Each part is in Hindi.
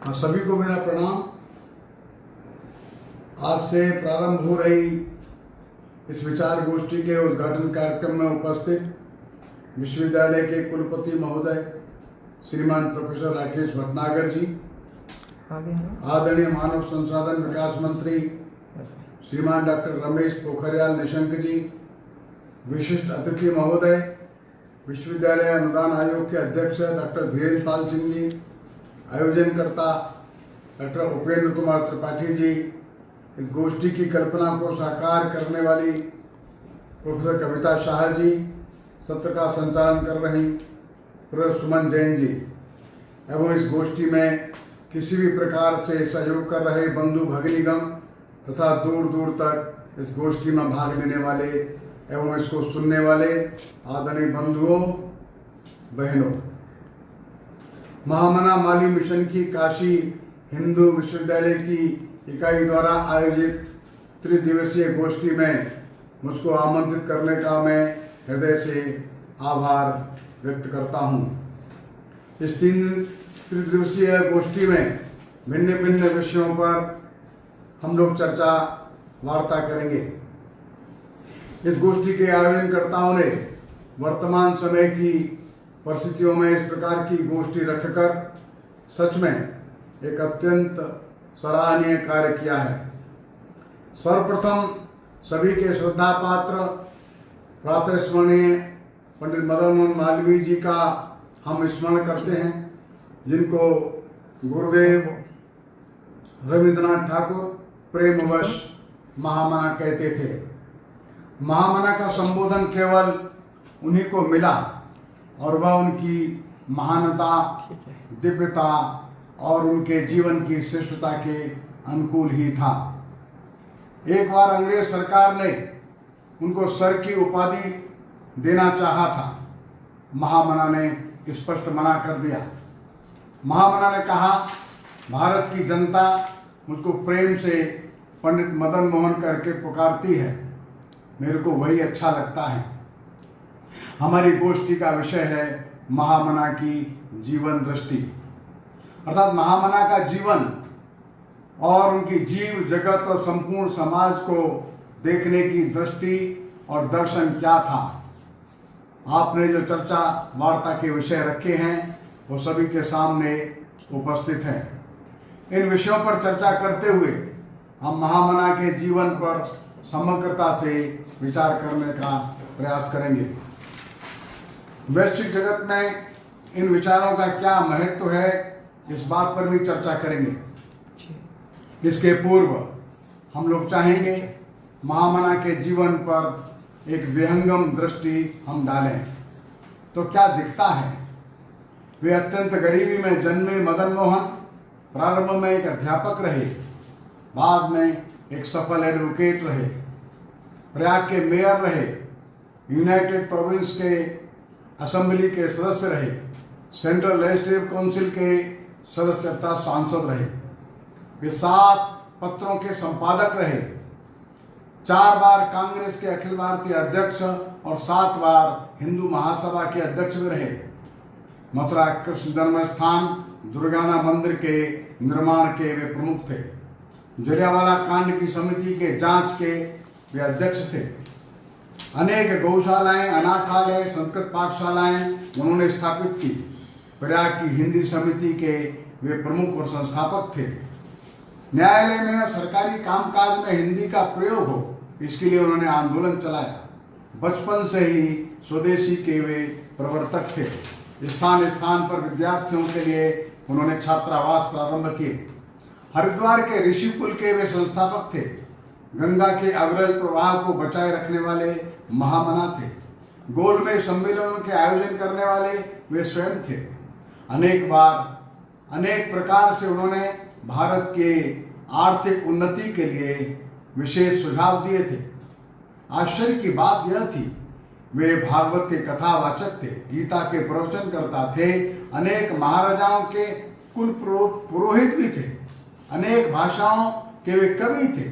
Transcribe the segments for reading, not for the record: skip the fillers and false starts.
सभी को मेरा प्रणाम। आज से प्रारंभ हो रही इस विचार गोष्ठी के उद्घाटन कार्यक्रम में उपस्थित विश्वविद्यालय के कुलपति महोदय श्रीमान प्रोफेसर राकेश भटनागर जी, आदरणीय मानव संसाधन विकास मंत्री श्रीमान डॉक्टर रमेश पोखरियाल निशंक जी, विशिष्ट अतिथि महोदय विश्वविद्यालय अनुदान आयोग के अध्यक्ष डॉक्टर धीरेन्द्र पाल सिंह जी, आयोजनकर्ता डॉक्टर उपेंद्र कुमार त्रिपाठी जी, इस गोष्ठी की कल्पना को साकार करने वाली प्रोफेसर कविता शाह जी, सत्र का संचालन कर रही प्रोफेसर सुमन जैन जी, एवं इस गोष्ठी में किसी भी प्रकार से सहयोग कर रहे बंधु भगिनीगण तथा दूर दूर तक इस गोष्ठी में भाग लेने वाले एवं इसको सुनने वाले आदरणीय बंधुओं बहनों, महामना माली मिशन की काशी हिंदू विश्वविद्यालय की इकाई द्वारा आयोजित त्रिदिवसीय गोष्ठी में मुझको आमंत्रित करने का मैं हृदय से आभार व्यक्त करता हूँ। इस त्रिदिवसीय गोष्ठी में भिन्न भिन्न विषयों पर हम लोग चर्चा वार्ता करेंगे। इस गोष्ठी के आयोजनकर्ताओं ने वर्तमान समय की परिस्थितियों में इस प्रकार की गोष्ठी रखकर सच में एक अत्यंत सराहनीय कार्य किया है। सर्वप्रथम सभी के श्रद्धा पात्र प्रातः स्मरणीय पंडित मदन मोहन मालवीय जी का हम स्मरण करते हैं, जिनको गुरुदेव रविंद्रनाथ ठाकुर प्रेमवश महामना कहते थे। महामना का संबोधन केवल उन्हीं को मिला और वह उनकी महानता, दिव्यता और उनके जीवन की श्रेष्ठता के अनुकूल ही था। एक बार अंग्रेज सरकार ने उनको सर की उपाधि देना चाहा था। महामना ने स्पष्ट मना कर दिया। महामना ने कहा, भारत की जनता मुझको प्रेम से पंडित मदन मोहन करके पुकारती है, मेरे को वही अच्छा लगता है। हमारी गोष्ठी का विषय है महामना की जीवन दृष्टि, अर्थात महामना का जीवन और उनकी जीव जगत और संपूर्ण समाज को देखने की दृष्टि और दर्शन क्या था। आपने जो चर्चा वार्ता के विषय रखे हैं वो सभी के सामने उपस्थित हैं। इन विषयों पर चर्चा करते हुए हम महामना के जीवन पर समग्रता से विचार करने का प्रयास करेंगे। वैश्विक जगत में इन विचारों का क्या महत्व है, इस बात पर भी चर्चा करेंगे। इसके पूर्व हम लोग चाहेंगे महामना के जीवन पर एक विहंगम दृष्टि हम डालें तो क्या दिखता है। वे अत्यंत गरीबी में जन्मे मदन मोहन प्रारंभ में एक अध्यापक रहे, बाद में एक सफल एडवोकेट रहे, प्रयाग के मेयर रहे, यूनाइटेड प्रोविंस के असेंबली के सदस्य रहे, सेंट्रल लेजिस्लेटिव काउंसिल के सदस्य तथा सांसद रहे। वे 7 पत्रों के संपादक रहे, 4 बार कांग्रेस के अखिल भारतीय अध्यक्ष और 7 बार हिंदू महासभा के अध्यक्ष भी रहे। मथुरा कृष्ण जन्म स्थान दुर्गाना मंदिर के निर्माण के वे प्रमुख थे। जलियांवाला कांड की समिति के जांच के वे अध्यक्ष थे। अनेक गौशालाएं, अनाथालय, संस्कृत पाठशालाएं उन्होंने स्थापित की। प्रयाग की हिंदी समिति के वे प्रमुख और संस्थापक थे। न्यायालय में और सरकारी कामकाज में हिंदी का प्रयोग हो, इसके लिए उन्होंने आंदोलन चलाया। बचपन से ही स्वदेशी के वे प्रवर्तक थे। स्थान स्थान पर विद्यार्थियों के लिए उन्होंने छात्रावास प्रारंभ किए। हरिद्वार के ऋषिकुल के वे संस्थापक थे। गंगा के अविरल प्रवाह को बचाए रखने वाले महामना थे। गोलमेज सम्मेलनों के आयोजन करने वाले वे स्वयं थे। अनेक बार अनेक प्रकार से उन्होंने भारत के आर्थिक उन्नति के लिए विशेष सुझाव दिए थे। आश्चर्य की बात यह थी, वे भागवत के कथावाचक थे, गीता के प्रवचनकर्ता थे, अनेक महाराजाओं के कुल पुरोहित भी थे, अनेक भाषाओं के वे कवि थे।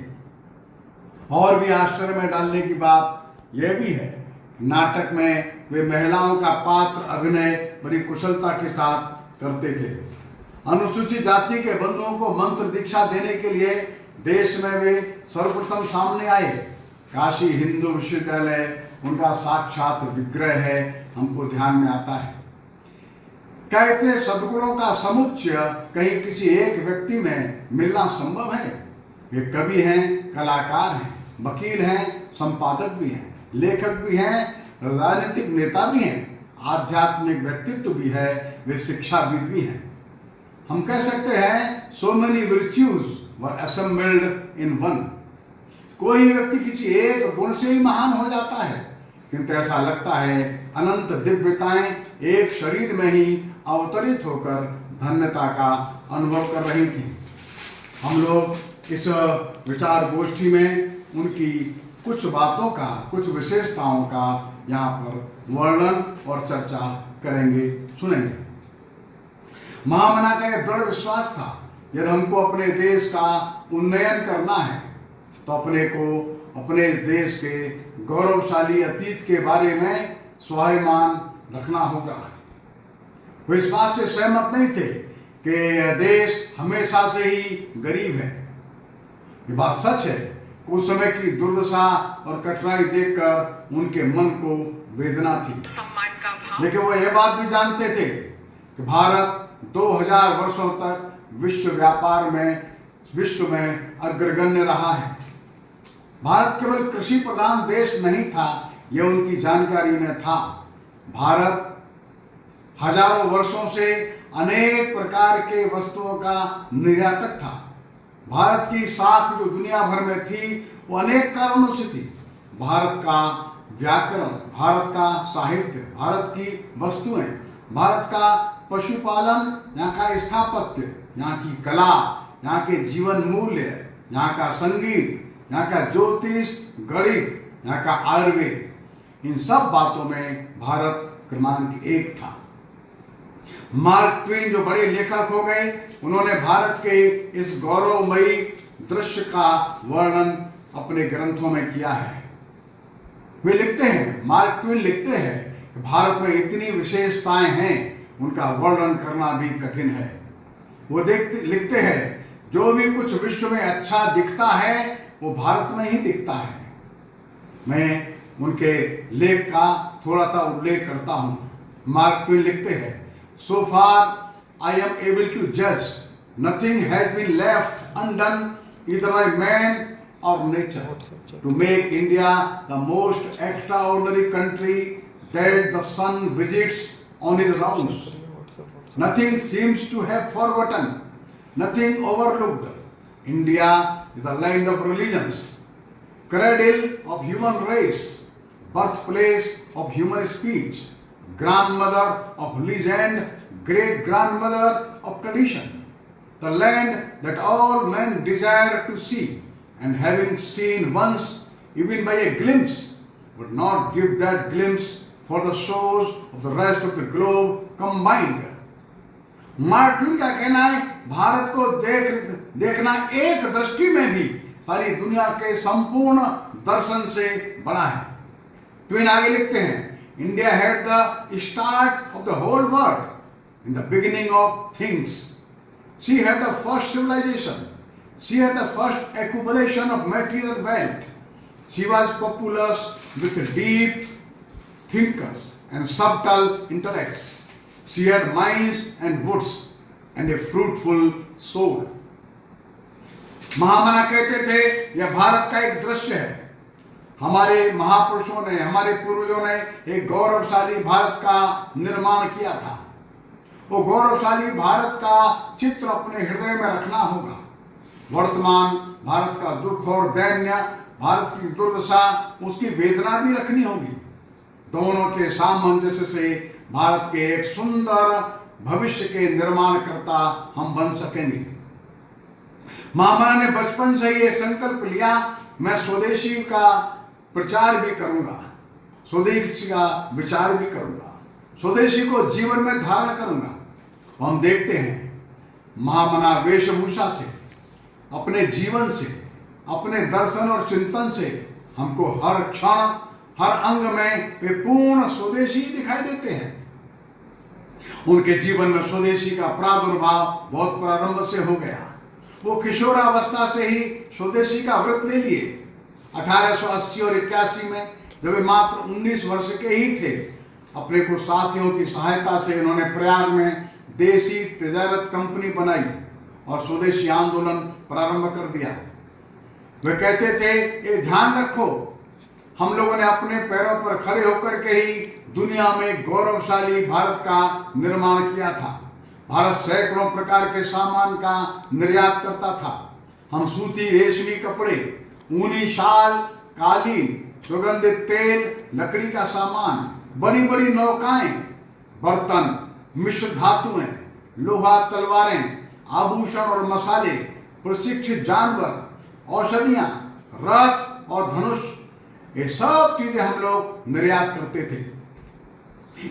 और भी आश्चर्य में डालने की बात यह भी है, नाटक में वे महिलाओं का पात्र अभिनय बड़ी कुशलता के साथ करते थे। अनुसूचित जाति के बंधुओं को मंत्र दीक्षा देने के लिए देश में वे सर्वप्रथम सामने आए। काशी हिंदू विश्वविद्यालय उनका साक्षात विग्रह है, हमको ध्यान में आता है। क्या इतने सद्गुणों का समुच्चय कहीं किसी एक व्यक्ति में मिलना संभव है? वे कवि हैं, कलाकार हैं, वकील हैं, संपादक भी हैं, लेखक भी हैं, राजनीतिक नेता भी हैं, आध्यात्मिक व्यक्तित्व भी है, वे शिक्षाविद भी हैं। हम कह सकते हैं so many virtues were assembled in one। कोई व्यक्ति किसी एक गुण से ही महान हो जाता है, किंतु ऐसा लगता है अनंत दिव्यताएं एक शरीर में ही अवतरित होकर धन्यता का अनुभव कर रही थी। हम लोग इस विचार गोष्ठी में उनकी कुछ बातों का, कुछ विशेषताओं का यहाँ पर वर्णन और चर्चा करेंगे, सुनेंगे। महामना का यह दृढ़ विश्वास था, यदि हमको अपने देश का उन्नयन करना है तो अपने को अपने देश के गौरवशाली अतीत के बारे में स्वाभिमान रखना होगा। वो इस बात से सहमत नहीं थे कि देश हमेशा से ही गरीब है। ये बात सच है। उस समय की दुर्दशा और कठिनाई देखकर उनके मन को वेदना थी, लेकिन वो ये बात भी जानते थे कि भारत 2000 वर्षों तक विश्व में अग्रगण्य रहा है। भारत केवल कृषि प्रधान देश नहीं था, यह उनकी जानकारी में था। भारत हजारों वर्षों से अनेक प्रकार के वस्तुओं का निर्यातक था। भारत की साख जो दुनिया भर में थी वो अनेक कारणों से थी। भारत का व्याकरण, भारत का साहित्य, भारत की वस्तुएं, भारत का पशुपालन, यहाँ का स्थापत्य, यहाँ की कला, यहाँ के जीवन मूल्य, यहाँ का संगीत, यहाँ का ज्योतिष, गणित, यहाँ का आयुर्वेद, इन सब बातों में भारत क्रमांक 1 था। मार्क ट्वेन जो बड़े लेखक हो गए, उन्होंने भारत के इस गौरवमयी दृश्य का वर्णन अपने ग्रंथों में किया है। वे लिखते हैं, मार्क ट्वेन लिखते हैं कि भारत में इतनी विशेषताएं हैं, उनका वर्णन करना भी कठिन है। वो लिखते हैं जो भी कुछ विश्व में अच्छा दिखता है वो भारत में ही दिखता है। मैं उनके लेख का थोड़ा सा उल्लेख करता हूं। मार्क ट्वेन लिखते हैं, so far I am able to judge, nothing has been left undone either by man or nature to make India the most extraordinary country that the sun visits on his rounds. Nothing seems to have forgotten, nothing overlooked. India is the land of religions, cradle of human race, birthplace of human speech, grandmother of legend, great grandmother of tradition, the land that all men desire to see, and having seen once, even by a glimpse, would not give that glimpse for the shores of the rest of the globe combined. Mark Twain का कहना है, भारत को देखना एक दृष्टि में भी सारी दुनिया के संपूर्ण दर्शन से बड़ा है। ट्वेन आगे लिखते हैं, India had the start of the whole world in the beginning of things. She had the first civilization. She had the first accumulation of material wealth. She was populous with deep thinkers and subtle intellects. She had mines and woods and a fruitful soul. महामना कहते थे यह भारत का एक दृश्य है। हमारे महापुरुषों ने, हमारे पूर्वजों ने एक गौरवशाली भारत का निर्माण किया था। वो गौरवशाली भारत का चित्र अपने हृदय में रखना होगा। वर्तमान भारत का दुख और दैन्य, भारत की दुर्दशा, उसकी वेदना भी रखनी होगी। दोनों के सामंजस्य से भारत के एक सुंदर भविष्य के निर्माणकर्ता हम बन सकेंगे। महामना ने बचपन से ये संकल्प लिया, मैं स्वदेशी का प्रचार भी करूंगा, स्वदेशी का विचार भी करूंगा, स्वदेशी को जीवन में धारण करूंगा। हम देखते हैं महामना वेशभूषा से, अपने जीवन से, अपने दर्शन और चिंतन से हमको हर क्षण, हर अंग में वे पूर्ण स्वदेशी दिखाई देते हैं। उनके जीवन में स्वदेशी का प्रादुर्भाव बहुत प्रारंभ से हो गया। वो किशोरावस्था से ही स्वदेशी का व्रत ले लिए। 1880 और 81 में जब वे मात्र 19 वर्ष के ही थे, अपने कुछ साथियों की सहायता से इन्होंने प्रयाग में देसी तिजारत कंपनी बनाई और स्वदेशी आंदोलन प्रारंभ कर दिया। वे कहते थे, ये ध्यान रखो, हम लोगों ने अपने पैरों पर खड़े होकर के ही दुनिया में गौरवशाली भारत का निर्माण किया था। भारत सैकड़ों प्रकार के सामान का निर्यात करता था। हम सूती रेशमी कपड़े, ऊनी शाल, कालीन, सुगंधित तेल, लकड़ी का सामान, बड़ी बड़ी नौकाएं, बर्तन, मिश्र धातुएं, लोहा, तलवारें, आभूषण और मसाले, प्रशिक्षित जानवर, औषधियां, रथ और धनुष, ये सब चीजें हम लोग निर्यात करते थे।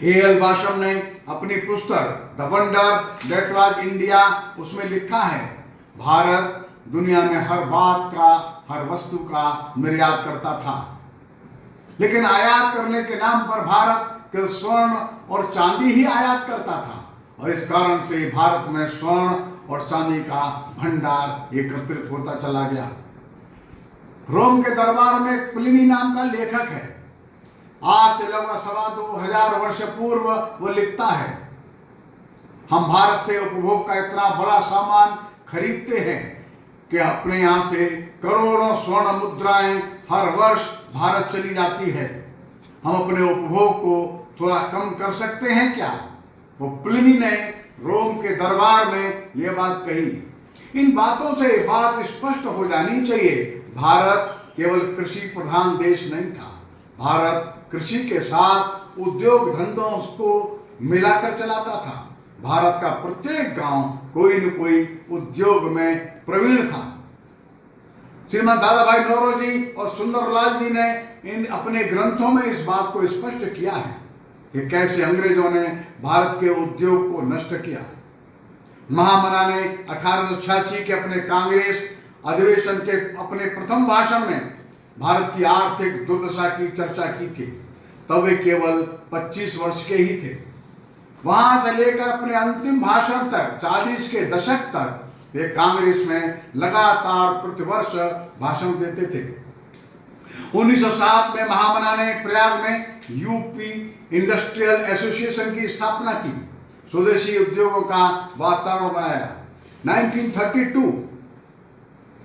ए.एल. बाशम ने अपनी पुस्तक the wonder that was India, उसमें लिखा है, भारत दुनिया में हर बात का, हर वस्तु का निर्यात करता था, लेकिन आयात करने के नाम पर भारत केवल स्वर्ण और चांदी ही आयात करता था, और इस कारण से भारत में स्वर्ण और चांदी का भंडार एकत्रित होता चला गया। रोम के दरबार में प्लिनी नाम का लेखक है। आज से लगभग 2,2500 वर्ष पूर्व वो लिखता है, हम भारत से उपभोग का इतना बड़ा सामान खरीदते हैं कि अपने यहाँ से करोड़ों स्वर्ण मुद्राएं हर वर्ष भारत चली जाती है। हम अपने उपभोग को थोड़ा कम कर सकते हैं क्या? वो प्लिनी ने रोम के दरबार में ये बात कही। इन बातों से बात स्पष्ट हो जानी चाहिए, भारत केवल कृषि प्रधान देश नहीं था। भारत कृषि के साथ उद्योग धंधों को मिलाकर चलाता था। भारत का प्रत्येक गांव कोई न कोई उद्योग में प्रवीण था। श्रीमान दादा भाई नौरोजी और सुंदरलाल जी ने इन अपने ग्रंथों में इस बात को स्पष्ट किया है कि कैसे अंग्रेजों ने भारत के उद्योग को नष्ट किया। महामना ने 1886 के अपने कांग्रेस अधिवेशन के अपने प्रथम भाषण में भारत की आर्थिक दुर्दशा की चर्चा की थी। तब वे केवल 25 वर्ष के ही थे। वहां से लेकर अपने अंतिम भाषण तक 40 के दशक तक वे कांग्रेस में लगातार प्रतिवर्ष भाषण देते थे। 1907 में महामना ने प्रयाग में यूपी इंडस्ट्रियल एसोसिएशन की स्थापना की, स्वदेशी उद्योगों का वातावरण बनाया।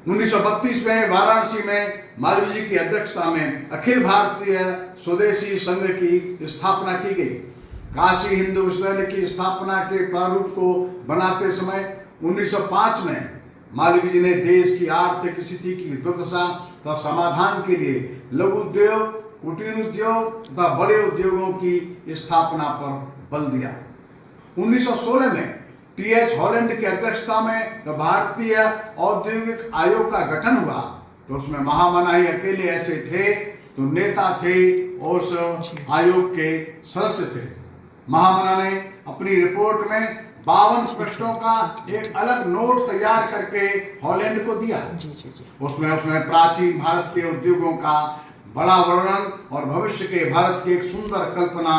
1932 में वाराणसी में मालवीय जी की अध्यक्षता में अखिल भारतीय स्वदेशी संघ की स्थापना की गई। काशी हिंदू विश्वविद्यालय की स्थापना के प्रारूप को बनाते समय 1905 में मालवीय जी ने देश की आर्थिक स्थिति की दुर्दशा तथा समाधान के लिए लघु उद्योग, कुटीर उद्योग तथा बड़े उद्योगों की स्थापना पर बल दिया। 1916 में टी.एच. हॉलैंड की अध्यक्षता में भारतीय औद्योगिक आयोग का गठन हुआ, तो उसमें महामना ही अकेले ऐसे थे तो नेता थे और उस आयोग के सदस्य थे। महामना ने अपनी रिपोर्ट में 52 पृष्ठों का एक अलग नोट तैयार करके हॉलैंड को दिया। उसमें प्राचीन भारत के उद्योगों का बड़ा वर्णन और भविष्य के भारत की एक सुंदर कल्पना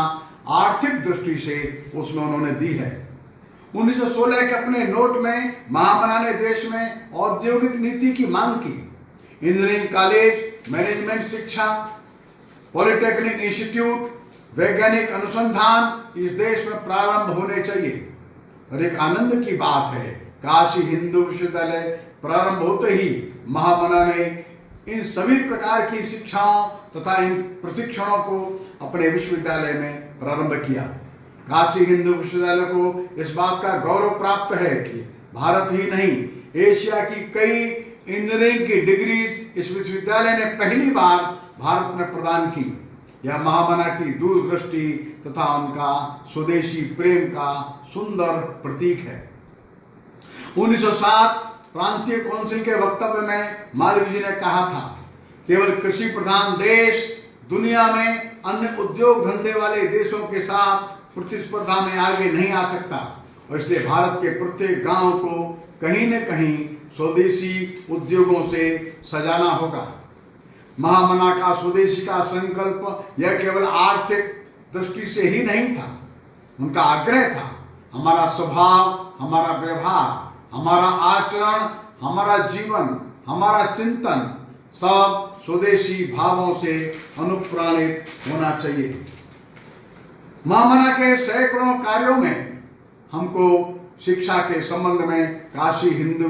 आर्थिक दृष्टि से उसमें उन्होंने दी है। 1916 के अपने नोट में महामना ने देश में औद्योगिक नीति की मांग की। इंजीनियरिंग कॉलेज, मैनेजमेंट शिक्षा, पॉलिटेक्निक इंस्टीट्यूट, वैज्ञानिक अनुसंधान इस देश में प्रारंभ होने चाहिए। और एक आनंद की बात है, काशी हिंदू विश्वविद्यालय प्रारंभ होते ही महामना ने इन सभी प्रकार की शिक्षाओं तथा इन प्रशिक्षणों को अपने विश्वविद्यालय में प्रारंभ किया। काशी हिंदू विश्वविद्यालय को इस बात का गौरव प्राप्त है कि भारत ही नहीं, एशिया की कई इंजीनियरिंग की डिग्री इस विश्वविद्यालय ने पहली बार भारत में प्रदान की। यह महामना की दूरदृष्टि तथा उनका स्वदेशी प्रेम का सुंदर प्रतीक है। 1907 प्रांतीय काउंसिल के वक्तव्य में मालवीय जी ने कहा था, केवल कृषि प्रधान देश दुनिया में अन्य उद्योग धंधे वाले देशों के साथ प्रतिस्पर्धा में आगे नहीं आ सकता, और इसलिए भारत के प्रत्येक गांव को कहीं न कहीं स्वदेशी उद्योगों से सजाना होगा। महामना का स्वदेशी का संकल्प यह केवल आर्थिक दृष्टि से ही नहीं था, उनका आग्रह था हमारा स्वभाव, हमारा व्यवहार, हमारा आचरण, हमारा जीवन, हमारा चिंतन सब स्वदेशी भावों से अनुप्राणित होना चाहिए। महामना के सैकड़ों कार्यों में हमको शिक्षा के संबंध में काशी हिंदू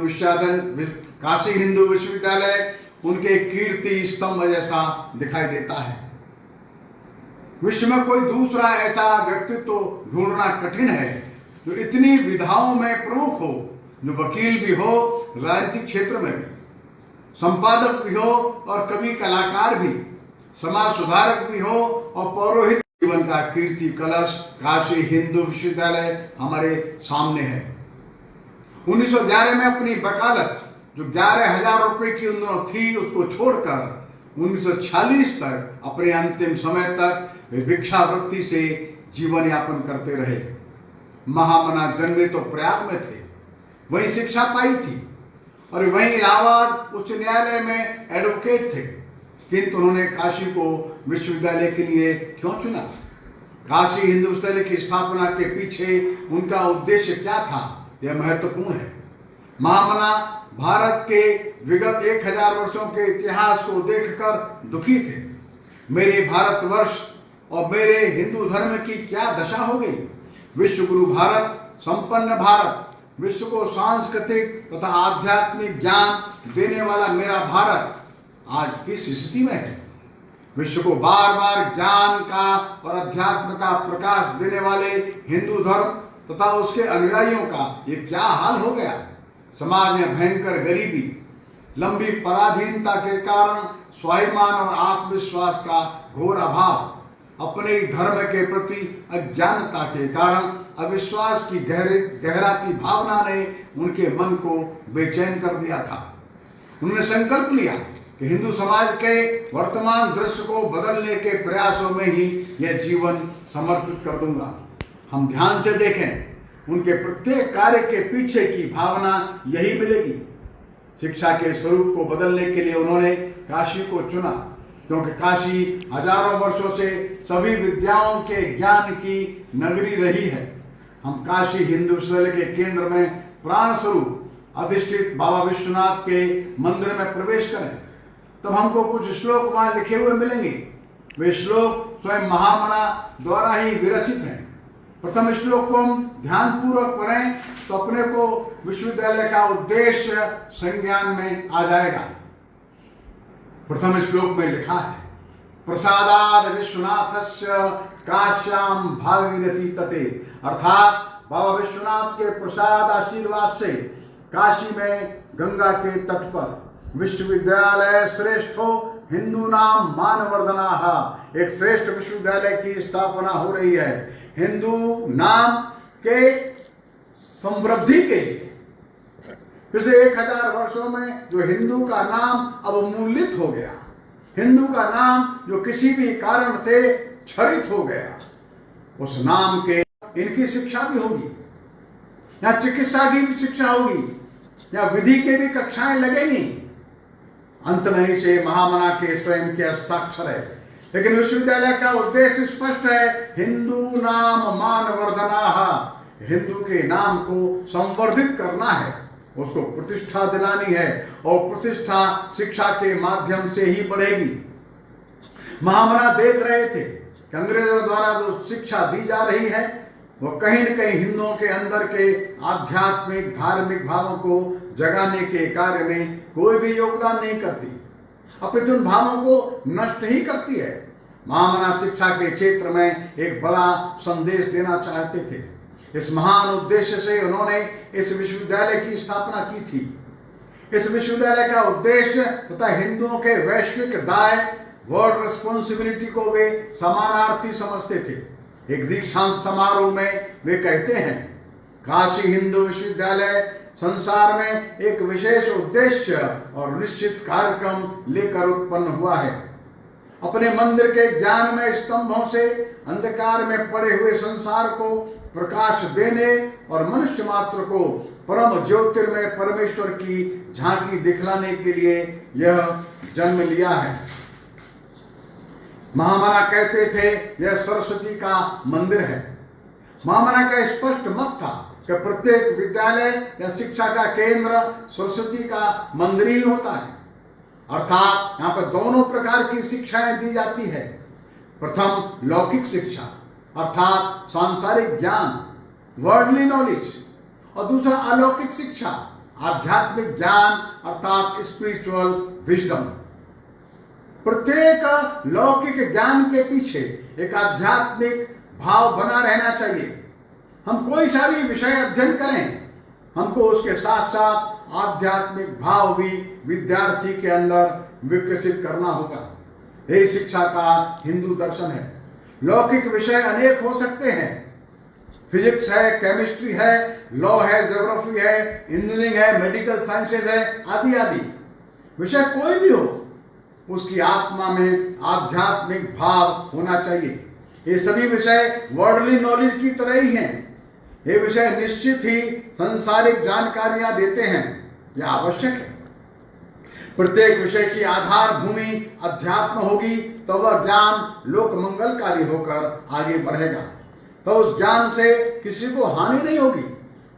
विश्वविद्यालय उनके कीर्ति स्तंभ जैसा दिखाई देता है। विश्व में कोई दूसरा ऐसा व्यक्तित्व ढूंढना कठिन है जो इतनी विधाओं में प्रमुख हो, जो वकील भी हो, राजनीतिक क्षेत्र में भी, संपादक भी हो और कवि कलाकार भी, समाज सुधारक भी हो और पौरोहित जीवन का कीर्ति कलश काशी हिंदू विश्वविद्यालय हमारे सामने है। 1911 में अपनी वकालत जो 11,000 रुपए की उन दिनों थी, उसको छोड़कर 1946 तक अपने अंतिम समय तक वे भिक्षावृत्ति से जीवन यापन करते रहे। महामना जन्मे तो प्रयाग में थे, वहीं शिक्षा पाई थी और वहीं इलाहाबाद उच्च न्यायालय में एडवोकेट थे, किंतु उन्होंने काशी को विश्वविद्यालय के लिए क्यों चुना? काशी हिंदू विश्वविद्यालय की स्थापना के पीछे उनका उद्देश्य क्या था, यह महत्वपूर्ण है। महामना भारत के विगत 1000 वर्षों के इतिहास को देखकर दुखी थे। मेरे भारतवर्ष और मेरे हिंदू धर्म की क्या दशा हो गई? विश्व गुरु भारत, संपन्न भारत, विश्व को सांस्कृतिक तथा आध्यात्मिक ज्ञान देने वाला मेरा भारत आज किस स्थिति में है? विश्व को बार बार ज्ञान का और अध्यात्म का प्रकाश देने वाले हिंदू धर्म तथा उसके अनुयायियों का ये क्या हाल हो गया? समाज में भयंकर गरीबी, लंबी पराधीनता के कारण स्वाभिमान और आत्मविश्वास का घोर अभाव, अपने ही धर्म के प्रति अज्ञानता के कारण अविश्वास की गहराती भावना ने उनके मन को बेचैन कर दिया था। उन्होंने संकल्प लिया कि हिंदू समाज के वर्तमान दृश्य को बदलने के प्रयासों में ही यह जीवन समर्पित कर दूंगा। हम ध्यान से देखें, उनके प्रत्येक कार्य के पीछे की भावना यही मिलेगी। शिक्षा के स्वरूप को बदलने के लिए उन्होंने काशी को चुना, क्योंकि काशी हजारों वर्षों से सभी विद्याओं के ज्ञान की नगरी रही है। हम काशी हिंदू विश्वविद्यालय के केंद्र में प्राण स्वरूप अधिष्ठित बाबा विश्वनाथ के मंदिर में प्रवेश करें, तब हमको कुछ श्लोक वहां लिखे हुए मिलेंगे। वे श्लोक स्वयं महामना द्वारा ही विरचित हैं। प्रथम श्लोक को हम ध्यानपूर्वक पढ़ें तो अपने को विश्वविद्यालय का उद्देश्य संज्ञान में आ जाएगा। प्रथम श्लोक में लिखा है, प्रसादाद विश्वनाथस्य काश्याम भागीरथी तटे, अर्थात बाबा विश्वनाथ के प्रसाद आशीर्वाद से काशी में गंगा के तट पर विश्वविद्यालय श्रेष्ठो हिंदू नाम मानवर्धना, एक श्रेष्ठ विश्वविद्यालय की स्थापना हो रही है हिंदू नाम के समृद्धि के लिए। पिछले 1000 वर्षों में जो हिंदू का नाम अवमूल्यित हो गया, हिंदू का नाम जो किसी भी कारण से क्षरित हो गया, उस नाम के इनकी शिक्षा भी होगी, यहाँ चिकित्सा की भी शिक्षा होगी, यहाँ विधि के भी कक्षाएं लगेंगी। अंत में इसे महामना के स्वयं के हस्ताक्षर है। लेकिन विश्वविद्यालय का उद्देश्य स्पष्ट है, हिंदू नाम मानवर्धना, हिंदू के नाम को संवर्धित करना है, उसको प्रतिष्ठा दिलानी है और प्रतिष्ठा शिक्षा के माध्यम से ही बढ़ेगी। महामना देख रहे थे कि अंग्रेजों द्वारा जो शिक्षा दी जा रही है वो कहीं न कहीं हिंदुओं के अंदर के आध्यात्मिक धार्मिक भावों को जगाने के कार्य में कोई भी योगदान नहीं करती, अपितु उन भावों को नष्ट ही करती है। महामना शिक्षा के क्षेत्र में एक बड़ा संदेश देना चाहते थे। इस महान उद्देश्य से उन्होंने इस विश्वविद्यालय की स्थापना की थी। इस विश्वविद्यालय का उद्देश्य तथा हिंदुओं के वैश्विक दाय वर्ल्ड रिस्पॉन्सिबिलिटी को वे समानार्थी समझते थे। एक दीक्षांत समारोह में वे कहते हैं, काशी हिंदू विश्वविद्यालय संसार में एक विशेष उद्देश्य और निश्चित कार्यक्रम लेकर उत्पन्न हुआ है। अपने मंदिर के ज्ञान में स्तंभों से अंधकार में पड़े हुए संसार को प्रकाश देने और मनुष्य मात्र को परम ज्योतिर्मय परमेश्वर की झांकी दिखलाने के लिए यह जन्म लिया है। महामना कहते थे, यह सरस्वती का मंदिर है। महामना का स्पष्ट मत था कि प्रत्येक विद्यालय या शिक्षा का केंद्र सरस्वती का मंदिर ही होता है। अर्थात यहाँ पर दोनों प्रकार की शिक्षाएं दी जाती है। प्रथम लौकिक शिक्षा अर्थात सांसारिक ज्ञान, वर्ल्डली नॉलेज, और दूसरा अलौकिक शिक्षा, आध्यात्मिक ज्ञान अर्थात स्पिरिचुअल विजडम। प्रत्येक लौकिक ज्ञान के पीछे एक आध्यात्मिक भाव बना रहना चाहिए। हम कोई सा भी विषय अध्ययन करें, हमको उसके साथ साथ आध्यात्मिक भाव भी विद्यार्थी के अंदर विकसित करना होगा। यही शिक्षा का हिंदू दर्शन है। लौकिक विषय अनेक हो सकते हैं, फिजिक्स है, केमिस्ट्री है, लॉ है, ज्योग्राफी है, इंजीनियरिंग है, मेडिकल साइंसेज है, आदि आदि। विषय कोई भी हो, उसकी आत्मा में आध्यात्मिक भाव होना चाहिए। ये सभी विषय वर्ल्डली नॉलेज की तरह ही हैं। ये विषय निश्चित ही सांसारिक जानकारियां देते हैं, यह आवश्यक है। प्रत्येक विषय की आधार भूमि अध्यात्म होगी तो वह ज्ञान लोक मंगलकारी होकर आगे बढ़ेगा। तो उस ज्ञान से किसी को हानि नहीं होगी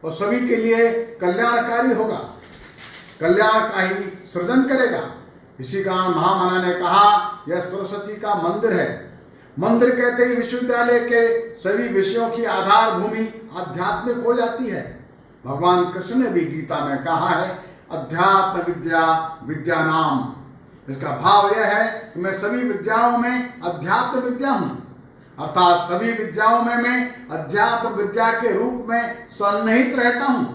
और सभी के लिए कल्याणकारी होगा, कल्याण का ही सृजन करेगा। इसी कारण महामना ने कहा यह सरस्वती का मंदिर है। मंदिर कहते ही विश्वविद्यालय के सभी विषयों की आधार भूमि आध्यात्मिक हो जाती है। भगवान कृष्ण ने भी गीता में कहा है अध्यात्म विद्या विद्या नाम। इसका भाव यह है कि मैं सभी विद्याओं में अध्यात्म विद्या हूं, अर्थात सभी विद्याओं में मैं अध्यात्म विद्या के रूप में सन्निहित रहता हूं।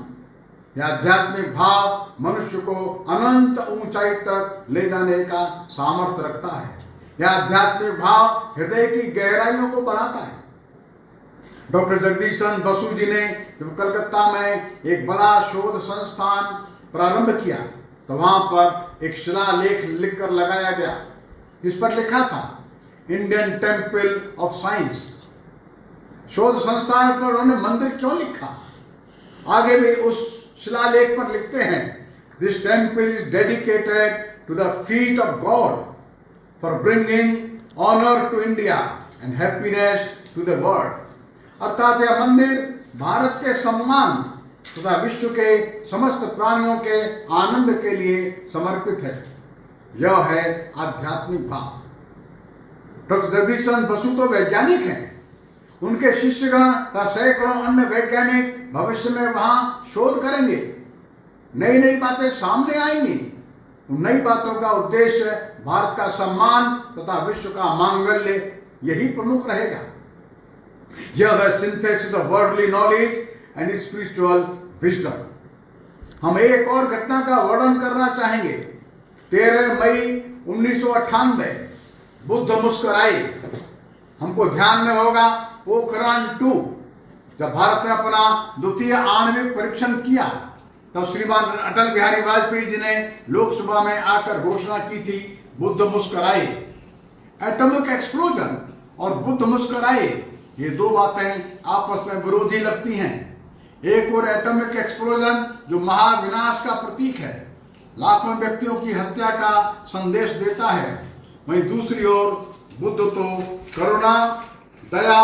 यह आध्यात्मिक भाव मनुष्य को अनंत ऊंचाई तक ले जाने का सामर्थ्य रखता है। यह आध्यात्मिक भाव हृदय की गहराइयों को बढ़ाता है। डॉक्टर जगदीश चंद्र बसु जी ने जब कलकत्ता में एक बड़ा शोध संस्थान प्रारंभ किया तो वहां पर एक शिलालेख लिखकर लगाया गया। इस पर लिखा था इंडियन टेम्पल ऑफ साइंस। शोध संस्थान पर उन्होंने मंदिर क्यों लिखा, आगे भी उस शिलालेख पर लिखते हैं this temple is dedicated to the feet of God for bringing honour to India and happiness to the world. अर्थात यह मंदिर भारत के सम्मान तथा विश्व के समस्त प्राणियों के आनंद के लिए समर्पित है। यह है आध्यात्मिक भाव। डॉक्टर जगदीश चंद्र बसु तो वैज्ञानिक हैं, उनके शिष्यगण तथा सैकड़ों अन्य वैज्ञानिक भविष्य में वहां शोध करेंगे, नई नई बातें सामने आएंगी। उन नई बातों का उद्देश्य भारत का सम्मान तथा विश्व का मांगल्य यही प्रमुख रहेगा। यह है synthesis of worldly knowledge and spiritual wisdom. हम एक और घटना का वर्णन करना चाहेंगे। 13 मई 1998 बुद्ध मुस्कुराए। हमको ध्यान में होगा पोखरान 2 जब भारत ने अपना द्वितीय आणविक परीक्षण किया तब श्रीमान अटल बिहारी वाजपेयी जी ने लोकसभा में आकर घोषणा की थी बुद्ध मुस्कुराए। एटॉमिक एक्सप्लोजन और बुद्ध मुस्कुराए ये दो बातें आपस में विरोधी लगती हैं। एक और एटॉमिक एक्सप्लोजन जो महाविनाश का प्रतीक है, लाखों व्यक्तियों की हत्या का संदेश देता है, वहीं दूसरी ओर बुद्ध तो करुणा, दया,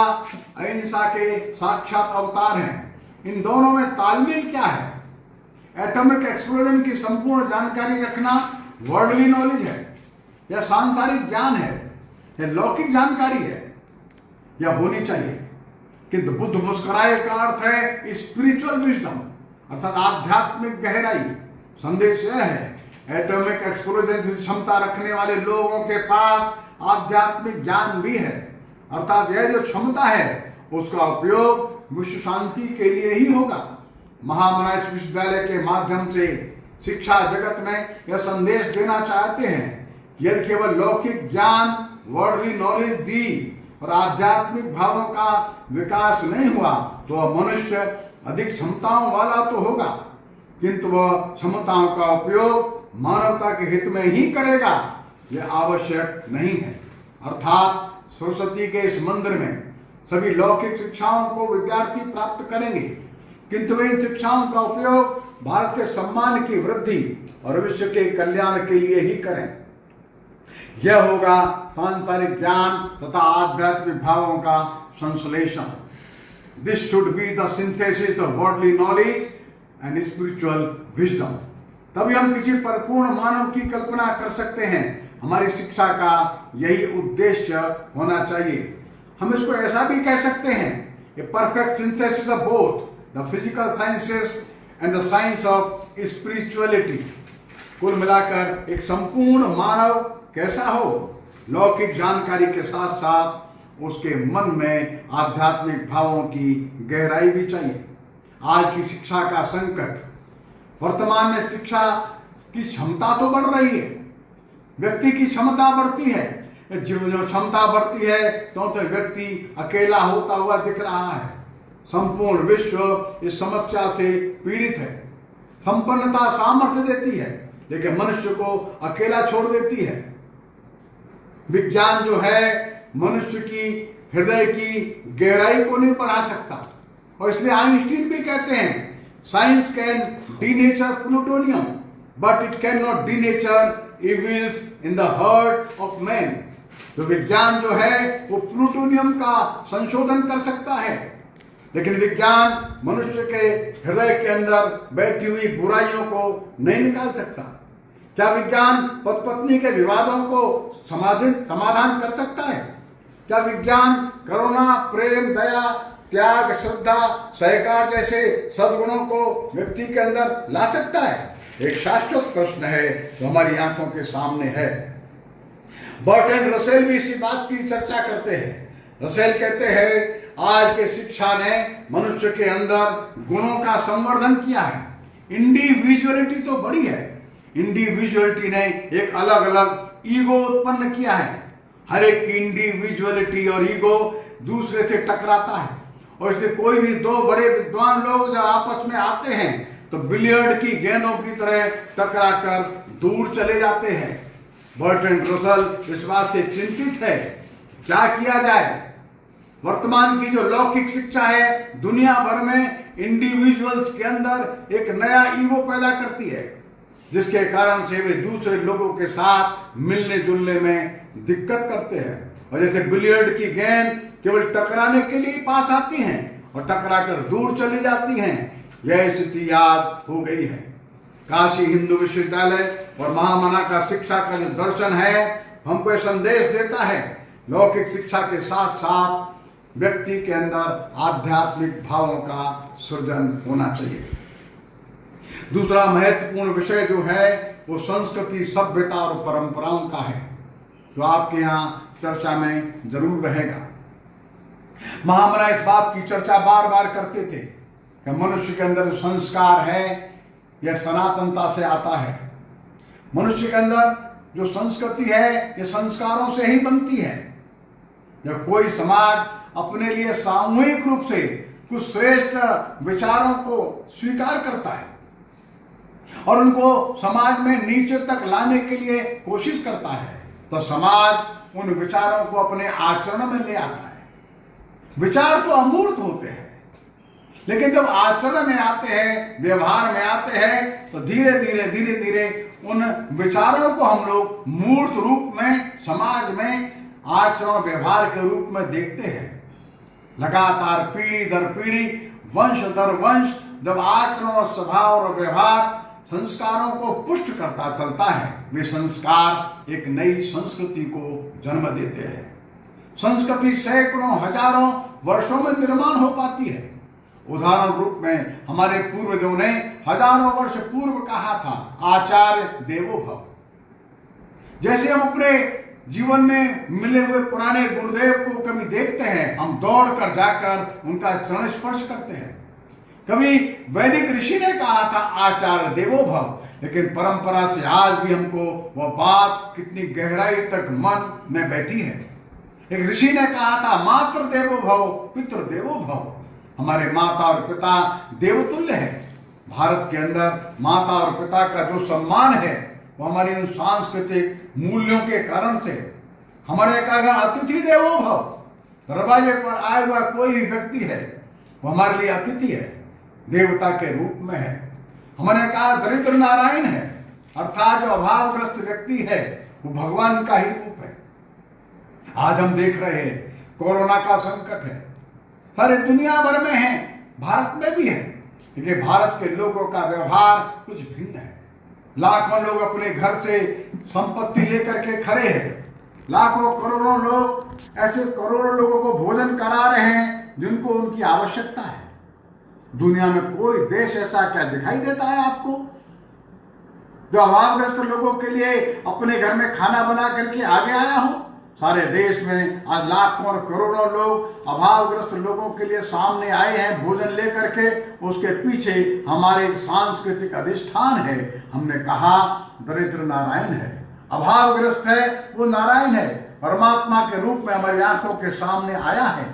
अहिंसा के साक्षात अवतार हैं। इन दोनों में तालमेल क्या है? एटॉमिक एक्सप्लोजन की संपूर्ण जानकारी रखना वर्ल्डली नॉलेज है या सांसारिक ज्ञान है या लौकिक जानकारी है? यह होनी चाहिए। किंतु बुद्ध मुस्कुराए का अर्थ है स्पिरिचुअल विजडम अर्थात आध्यात्मिक गहराई। संदेश यह है एटॉमिक एक्सप्लोजन से क्षमता रखने वाले लोगों के पास आध्यात्मिक ज्ञान भी है, अर्थात यह जो क्षमता है उसका उपयोग विश्व शांति के लिए ही होगा। महामना इस विश्वविद्यालय के माध्यम से शिक्षा जगत में यह संदेश देना चाहते हैं यदि केवल लौकिक ज्ञान वर्ल्डली नॉलेज दी और आध्यात्मिक भावों का विकास नहीं हुआ तो वह मनुष्य अधिक क्षमताओं वाला तो होगा, किंतु वह क्षमताओं का उपयोग मानवता के हित में ही करेगा यह आवश्यक नहीं है। अर्थात सरस्वती के इस मंदिर में सभी लौकिक शिक्षाओं को विद्यार्थी प्राप्त करेंगे, किंतु वे इन शिक्षाओं का उपयोग भारत के सम्मान की वृद्धि और विश्व के कल्याण के लिए ही करें। यह होगा सांसारिक ज्ञान तथा आध्यात्मिक भावों का संश्लेषण। This should be the synthesis of worldly knowledge and spiritual wisdom. तभी हम किसी परिपूर्ण मानव की कल्पना कर सकते हैं। हमारी शिक्षा का यही उद्देश्य होना चाहिए। हम इसको ऐसा भी कह सकते हैं, a perfect synthesis of both the physical sciences and the science of spirituality. कुल मिलाकर एक संपूर्ण मानव कैसा हो? लौकिक जानकारी के साथ साथ उसके मन में आध्यात्मिक भावों की गहराई भी चाहिए। आज की शिक्षा का संकट, वर्तमान में शिक्षा की क्षमता तो बढ़ रही है, व्यक्ति की क्षमता बढ़ती है, जो क्षमता बढ़ती है तो व्यक्ति अकेला होता हुआ दिख रहा है। संपूर्ण विश्व इस समस्या से पीड़ित है। संपन्नता सामर्थ्य देती है लेकिन मनुष्य को अकेला छोड़ देती है। विज्ञान जो है मनुष्य की हृदय की गहराई को नहीं बढ़ा सकता, और इसलिए आइंस्टीन भी कहते हैं science can denature plutonium but it can not denature evils in the heart of man. तो विज्ञान जो है वो प्लूटोनियम का संशोधन कर सकता है, लेकिन विज्ञान मनुष्य के हृदय के अंदर बैठी हुई बुराइयों को नहीं निकाल सकता। क्या विज्ञान पति पत्नी के विवादों को समाधान कर सकता है? क्या विज्ञान करुणा, प्रेम, दया, त्याग, श्रद्धा, सहकार जैसे सद्गुणों को व्यक्ति के अंदर ला सकता है? एक शाश्वत प्रश्न है जो हमारी आंखों के सामने है। बर्ट्रैंड रसेल भी इसी बात की चर्चा करते हैं। रसेल कहते हैं आज के शिक्षा ने मनुष्य के अंदर गुणों का संवर्धन किया है। इंडिविजुअलिटी तो बड़ी है, इंडिविजुअलिटी ने एक अलग अलग ईगो उत्पन्न किया है। हर एक की इंडिविजुअलिटी और ईगो दूसरे से टकराता है, और इसलिए कोई भी दो बड़े विद्वान लोग जब आपस में आते हैं तो बिलियर्ड की गेंदों की तरह टकरा कर दूर चले जाते हैं। बर्ट्रैंड रसल इस बात से चिंतित है, क्या किया जाए? वर्तमान की जो लौकिक शिक्षा है दुनिया भर में इंडिविजुअल्स के अंदर एक नया ईगो पैदा करती है, जिसके कारण से वे दूसरे लोगों के साथ मिलने जुलने में दिक्कत करते हैं। और जैसे बिलियर्ड की गेंद केवल टकराने के लिए पास आती हैं और टकरा कर दूर चली जाती हैं, यह स्थिति याद हो गई है। काशी हिंदू विश्वविद्यालय और महामना का शिक्षा का जो दर्शन है हमको यह संदेश देता है, लौकिक शिक्षा के साथ साथ व्यक्ति के अंदर आध्यात्मिक भावों का सृजन होना चाहिए। दूसरा महत्वपूर्ण विषय जो है वो संस्कृति, सभ्यता और परंपराओं का है, जो आपके यहाँ चर्चा में जरूर रहेगा। महामना इस बात की चर्चा बार बार करते थे कि मनुष्य के अंदर संस्कार है यह सनातनता से आता है। मनुष्य के अंदर जो संस्कृति है ये संस्कारों से ही बनती है। जब कोई समाज अपने लिए सामूहिक रूप से कुछ श्रेष्ठ विचारों को स्वीकार करता है और उनको समाज में नीचे तक लाने के लिए कोशिश करता है, तो समाज उन विचारों को अपने आचरण में ले आता है। विचार तो अमूर्त होते हैं, लेकिन जब आचरण में आते हैं, व्यवहार में आते हैं, तो धीरे धीरे उन विचारों को हम लोग मूर्त रूप में समाज में आचरण व्यवहार के रूप में देखते हैं। लगातार पीढ़ी दर पीढ़ी, वंश दर वंश जब आचरण और स्वभाव और व्यवहार संस्कारों को पुष्ट करता चलता है, वे संस्कार एक नई संस्कृति को जन्म देते हैं। संस्कृति सैकड़ों हजारों वर्षों में निर्माण हो पाती है। उदाहरण रूप में हमारे पूर्वजों ने हजारों वर्ष पूर्व कहा था, आचार्य देवो भव। जैसे हम अपने जीवन में मिले हुए पुराने गुरुदेव को कभी देखते हैं, हम दौड़ कर जाकर उनका चरण स्पर्श करते हैं। कभी वैदिक ऋषि ने कहा था आचार्य देवो भव, लेकिन परंपरा से आज भी हमको वह बात कितनी गहराई तक मन में बैठी है। एक ऋषि ने कहा था मातृ देवो भव पितृ देवो भव। हमारे माता और पिता देवतुल्य है। भारत के अंदर माता और पिता का जो सम्मान है वो हमारी उन सांस्कृतिक मूल्यों के कारण से। हमारे कहा अतिथि देवो भव, दरवाजे पर आया हुआ कोई भी व्यक्ति है वो हमारे लिए अतिथि है, देवता के रूप में है। हमने कहा दरिद्र नारायण है, अर्थात जो अभावग्रस्त व्यक्ति है वो भगवान का ही रूप है। आज हम देख रहे हैं कोरोना का संकट है, सारे दुनिया भर में है, भारत में भी है, लेकिन भारत के लोगों का व्यवहार कुछ भिन्न है। लाखों लोग अपने घर से संपत्ति लेकर के खड़े हैं, लाखों करोड़ों लोग, ऐसे करोड़ों लोगों को भोजन करा रहे हैं जिनको उनकी आवश्यकता है। दुनिया में कोई देश ऐसा क्या दिखाई देता है आपको जो अभावग्रस्त लोगों के लिए अपने घर में खाना बना करके आगे आया हो? सारे देश में आज लाखों और करोड़ों लोग अभावग्रस्त लोगों के लिए सामने आए हैं भोजन लेकर के। उसके पीछे हमारे एक सांस्कृतिक अधिष्ठान है। हमने कहा दरिद्र नारायण है, अभावग्रस्त है वो नारायण है, परमात्मा के रूप में हमारी आंखों के सामने आया है।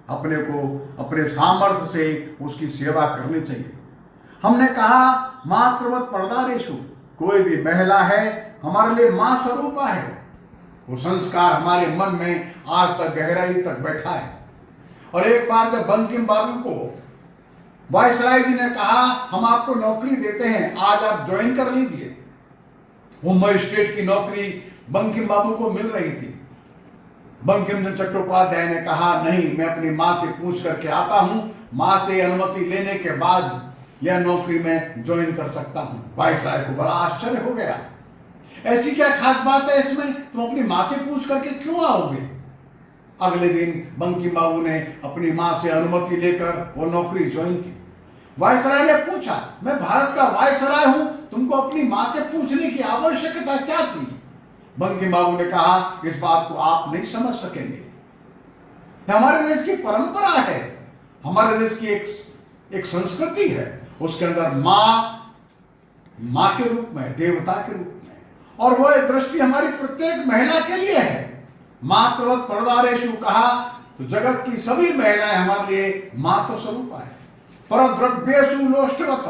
अपने को अपने सामर्थ्य से उसकी सेवा करनी चाहिए। हमने कहा मातृवत परदारेषु, कोई भी महिला है हमारे लिए मां स्वरूपा है। वो संस्कार हमारे मन में आज तक गहराई तक बैठा है। और एक बार जब बंकिम बाबू को वायसराय जी ने कहा हम आपको नौकरी देते हैं, आज आप ज्वाइन कर लीजिए, वो मजिस्ट्रेट की नौकरी बंकिम बाबू को मिल रही थी। बंकिम चंद्र चट्टोपाध्याय ने कहा नहीं, मैं अपनी माँ से पूछ करके आता हूं, माँ से अनुमति लेने के बाद यह नौकरी में ज्वाइन कर सकता हूं। वायसराय को बड़ा आश्चर्य हो गया, ऐसी क्या खास बात है इसमें, तुम अपनी माँ से पूछ करके क्यों आओगे? अगले दिन बंकिम बाबू ने अपनी माँ से अनुमति लेकर वो नौकरी ज्वाइन की। वायसराय ने पूछा मैं भारत का वायसराय हूं, तुमको अपनी माँ से पूछने की आवश्यकता क्या थी? बंकिम बाबू ने कहा इस बात को आप नहीं समझ सकेंगे, हमारे देश की परंपरा है, हमारे देश की एक संस्कृति है, उसके अंदर माँ के रूप में, देवता के रूप में, और वो एक दृष्टि हमारी प्रत्येक महिला के लिए है। मातृवत परदारेषु कहा तो जगत की सभी महिलाएं हमारे लिए मातृ स्वरूप है। परद्रव्येषु लोष्टवत,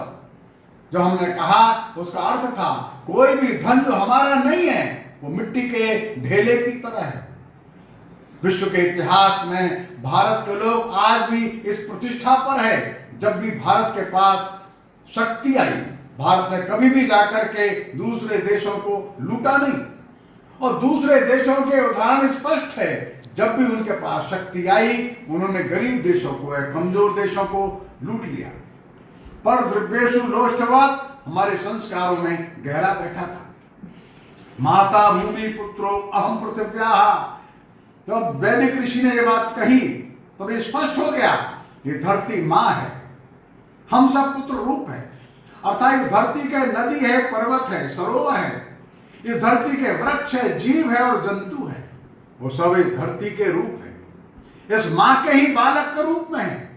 जो हमने कहा उसका अर्थ था कोई भी धन जो हमारा नहीं है वो मिट्टी के ढेले की तरह है। विश्व के इतिहास में भारत के लोग आज भी इस प्रतिष्ठा पर है, जब भी भारत के पास शक्ति आई, भारत ने कभी भी जाकर के दूसरे देशों को लूटा नहीं। और दूसरे देशों के उदाहरण स्पष्ट है, जब भी उनके पास शक्ति आई उन्होंने गरीब देशों को या कमजोर देशों को लूट लिया। पर द्रव्येषु लोष्टवत हमारे संस्कारों में गहरा बैठा था। माता भूमि पुत्रो अहम पृथिव्याः, जब वैदिक ऋषि ने ये बात कही तो ये स्पष्ट हो गया ये धरती माँ है, हम सब पुत्र रूप है। अर्थात इस धरती के नदी है, पर्वत है, सरोवर है, इस धरती के वृक्ष है, जीव है और जंतु है, वो सब इस धरती के रूप है, इस माँ के ही बालक के रूप में है।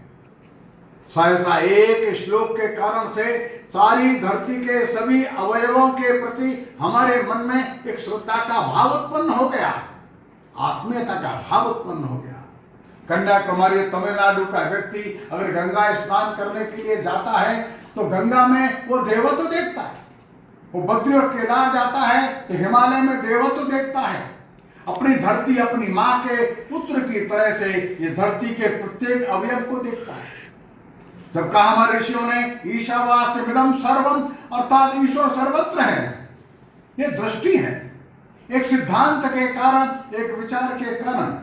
सहसा एक श्लोक के कारण से सारी धरती के सभी अवयवों के प्रति हमारे मन में एक श्रद्धा का भाव उत्पन्न हो गया, आत्मीयता का भाव उत्पन्न हो गया। कन्याकुमारी तमिलनाडु का व्यक्ति अगर गंगा स्नान करने के लिए जाता है तो गंगा में वो देवत्व देखता है, वो बद्री और केदार जाता है तो हिमालय में देवत्व देखता है। अपनी धरती अपनी माँ के पुत्र की तरह से ये धरती के प्रत्येक अवयव को देखता है। जब कहा हमारे ऋषियों ने ईशावास्यमिदं सर्वम, अर्थात ईश्वर सर्वत्र है, ये दृष्टि है, एक सिद्धांत के कारण, एक विचार के कारण,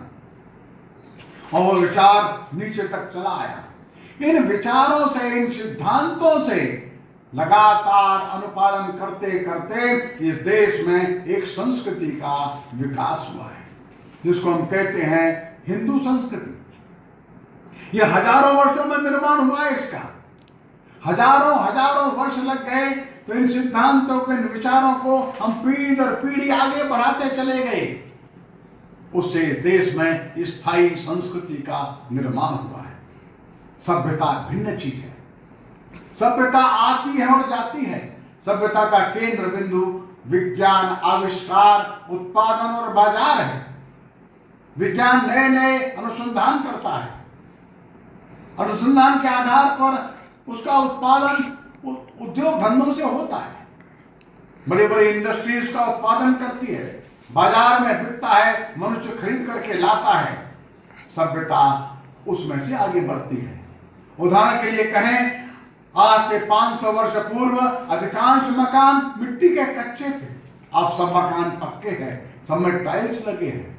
और वो विचार नीचे तक चला आया। इन विचारों से, इन सिद्धांतों से लगातार अनुपालन करते करते इस देश में एक संस्कृति का विकास हुआ है, जिसको हम कहते हैं हिंदू संस्कृति। ये हजारों वर्षों में निर्माण हुआ है इसका, हजारों वर्ष लग गए, तो इन सिद्धांतों को, इन विचारों को हम पीढ़ी दर पीढ़ी आगे बढ़ाते चले गए। उससे इस देश में स्थायी संस्कृति का निर्माण हुआ है। सभ्यता भिन्न चीज है, सभ्यता आती है और जाती है। सभ्यता का केंद्र बिंदु विज्ञान, आविष्कार, उत्पादन और बाजार है। विज्ञान नए नए अनुसंधान करता है, अनुसंधान के आधार पर उसका उत्पादन उद्योग धंधों से होता है, बड़ी बड़ी इंडस्ट्रीज का उत्पादन करती है, बाजार में बिकता है, मनुष्य खरीद करके लाता है, सभ्यता उसमें से आगे बढ़ती है। उदाहरण के लिए कहें, आज से 500 वर्ष पूर्व अधिकांश मकान मिट्टी के कच्चे थे, अब सब मकान पक्के हैं, सब में टाइल्स लगे हैं।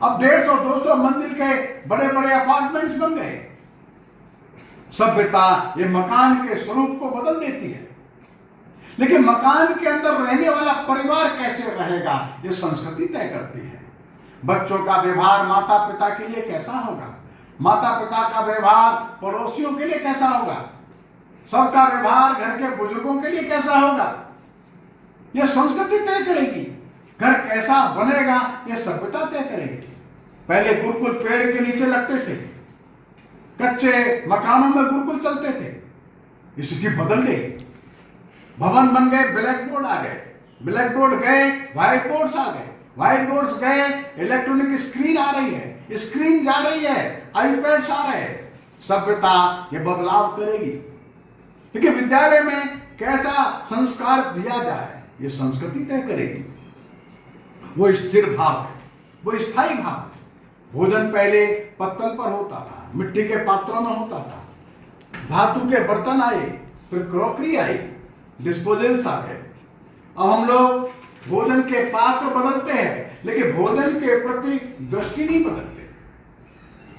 अब 150-200 मंजिल के बड़े बड़े अपार्टमेंट्स बन गए। सभ्यता ये मकान के स्वरूप को बदल देती है, लेकिन मकान के अंदर रहने वाला परिवार कैसे रहेगा ये संस्कृति तय करती है। बच्चों का व्यवहार माता पिता के लिए कैसा होगा, माता पिता का व्यवहार पड़ोसियों के लिए कैसा होगा, सबका व्यवहार घर के बुजुर्गों के लिए कैसा होगा, यह संस्कृति तय करेगी। घर कैसा बनेगा यह सभ्यता तय करेगी। पहले गुरुकुल पेड़ के नीचे लगते थे, कच्चे मकानों में गुरुकुल चलते थे। स्थिति बदल गई, भवन बन गए, ब्लैक बोर्ड आ गए, ब्लैक बोर्ड गए, व्हाइट बोर्ड्स आ गए, व्हाइट बोर्ड्स गए, इलेक्ट्रॉनिक स्क्रीन आ रही है, स्क्रीन जा रही है, आईपैड्स आ रहे हैं। सभ्यता ये बदलाव करेगी, लेकिन विद्यालय में कैसा संस्कार दिया जाए ये संस्कृति तय करेगी। वो स्थिर भाव है, वो स्थायी भाव है। भोजन पहले पत्तल पर होता था, मिट्टी के पात्रों में होता था, धातु के बर्तन आए, फिर क्रॉकरी आई, डिस्पोजल्स आ गए। अब हम लोग भोजन के पात्र बदलते हैं, लेकिन भोजन के प्रति दृष्टि नहीं बदलते।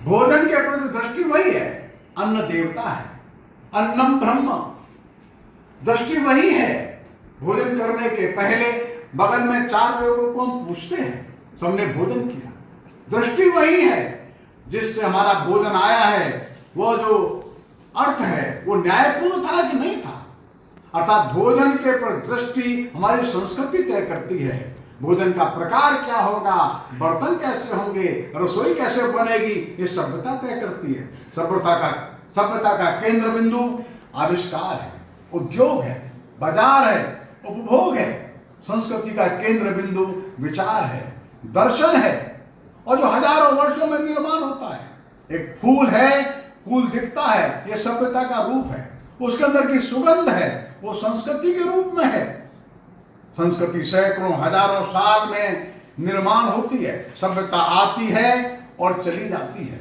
भोजन के प्रति दृष्टि वही है, अन्न देवता है, अन्नम ब्रह्म। दृष्टि वही है। भोजन करने के पहले बगल में 4 लोगों को हम पूछते हैं, सबने भोजन किया। दृष्टि वही है जिससे हमारा भोजन आया है। वो जो अर्थ है वो न्यायपूर्ण था कि नहीं था। अर्थात भोजन के पर दृष्टि हमारी संस्कृति तय करती है। भोजन का प्रकार क्या होगा, बर्तन कैसे होंगे, रसोई कैसे बनेगी, ये सभ्यता तय करती है। सभ्यता का केंद्र बिंदु आविष्कार है, उद्योग है, बाजार है, उपभोग है। संस्कृति का केंद्र बिंदु विचार है, दर्शन है, और जो हजारों वर्षों में निर्माण होता है। एक फूल है, फूल दिखता है, यह सभ्यता का रूप है। उसके अंदर की सुगंध है, वो संस्कृति के रूप में है। संस्कृति सैकड़ों हजारों साल में निर्माण होती है। सभ्यता आती है और चली जाती है।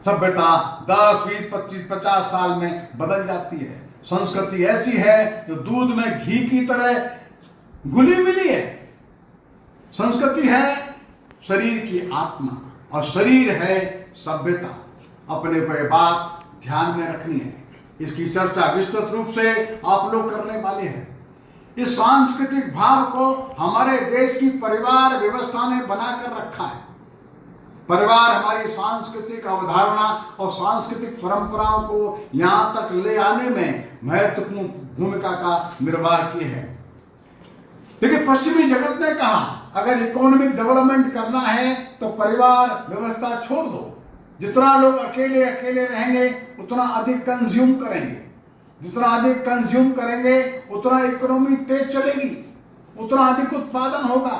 सभ्यता 10, 20, 25, 50 साल में बदल जाती है। संस्कृति ऐसी है जो दूध में घी की तरह घुली मिली है। संस्कृति है शरीर की आत्मा, और शरीर है सभ्यता। अपने पर बात ध्यान में रखनी है। इसकी चर्चा विस्तृत रूप से आप लोग करने वाले हैं। इस सांस्कृतिक भाव को हमारे देश की परिवार व्यवस्था ने बनाकर रखा है। परिवार हमारी सांस्कृतिक अवधारणा और सांस्कृतिक परंपराओं को यहां तक ले आने में महत्वपूर्ण भूमिका का निर्वाह किए हैं। लेकिन पश्चिमी जगत ने कहा अगर इकोनॉमिक डेवलपमेंट करना है तो परिवार व्यवस्था छोड़ दो। जितना लोग अकेले अकेले रहेंगे उतना अधिक कंज्यूम करेंगे, जितना अधिक कंज्यूम करेंगे उतना इकोनॉमी तेज चलेगी, उतना अधिक उत्पादन होगा,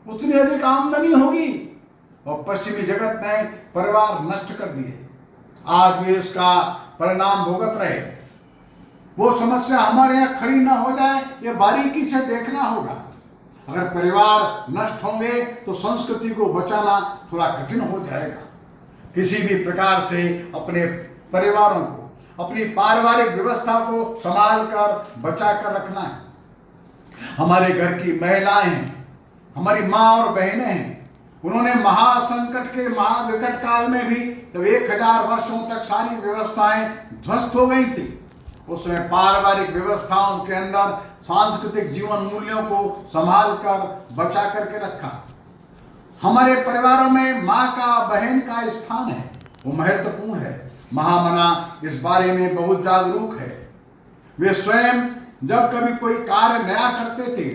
उतनी अधिक आमदनी होगी। और पश्चिमी जगत ने परिवार नष्ट कर दिए। आज भी इसका परिणाम भुगत रहे। वो समस्या हमारे यहाँ खड़ी ना हो जाए, ये बारीकी से देखना होगा। अगर परिवार नष्ट होंगे तो संस्कृति को बचाना थोड़ा कठिन हो जाएगा। किसी भी प्रकार से अपने परिवारों को, अपनी पारिवारिक व्यवस्था को संभाल कर बचा कर रखना है। हमारे घर की महिलाएं हैं, हमारी माँ और बहनें हैं। उन्होंने महासंकट के महाविकट काल में भी जब 1000 वर्षों तक सारी व्यवस्थाएं ध्वस्त हो गई थी, उसमें पारिवारिक व्यवस्थाओं के अंदर सांस्कृतिक जीवन मूल्यों को संभाल कर बचा करके रखा। हमारे परिवारों में माँ का, बहन का स्थान है, वो महत्वपूर्ण है। महामना इस बारे में बहुत जागरूक है। वे स्वयं जब कभी कोई कार्य नया करते थे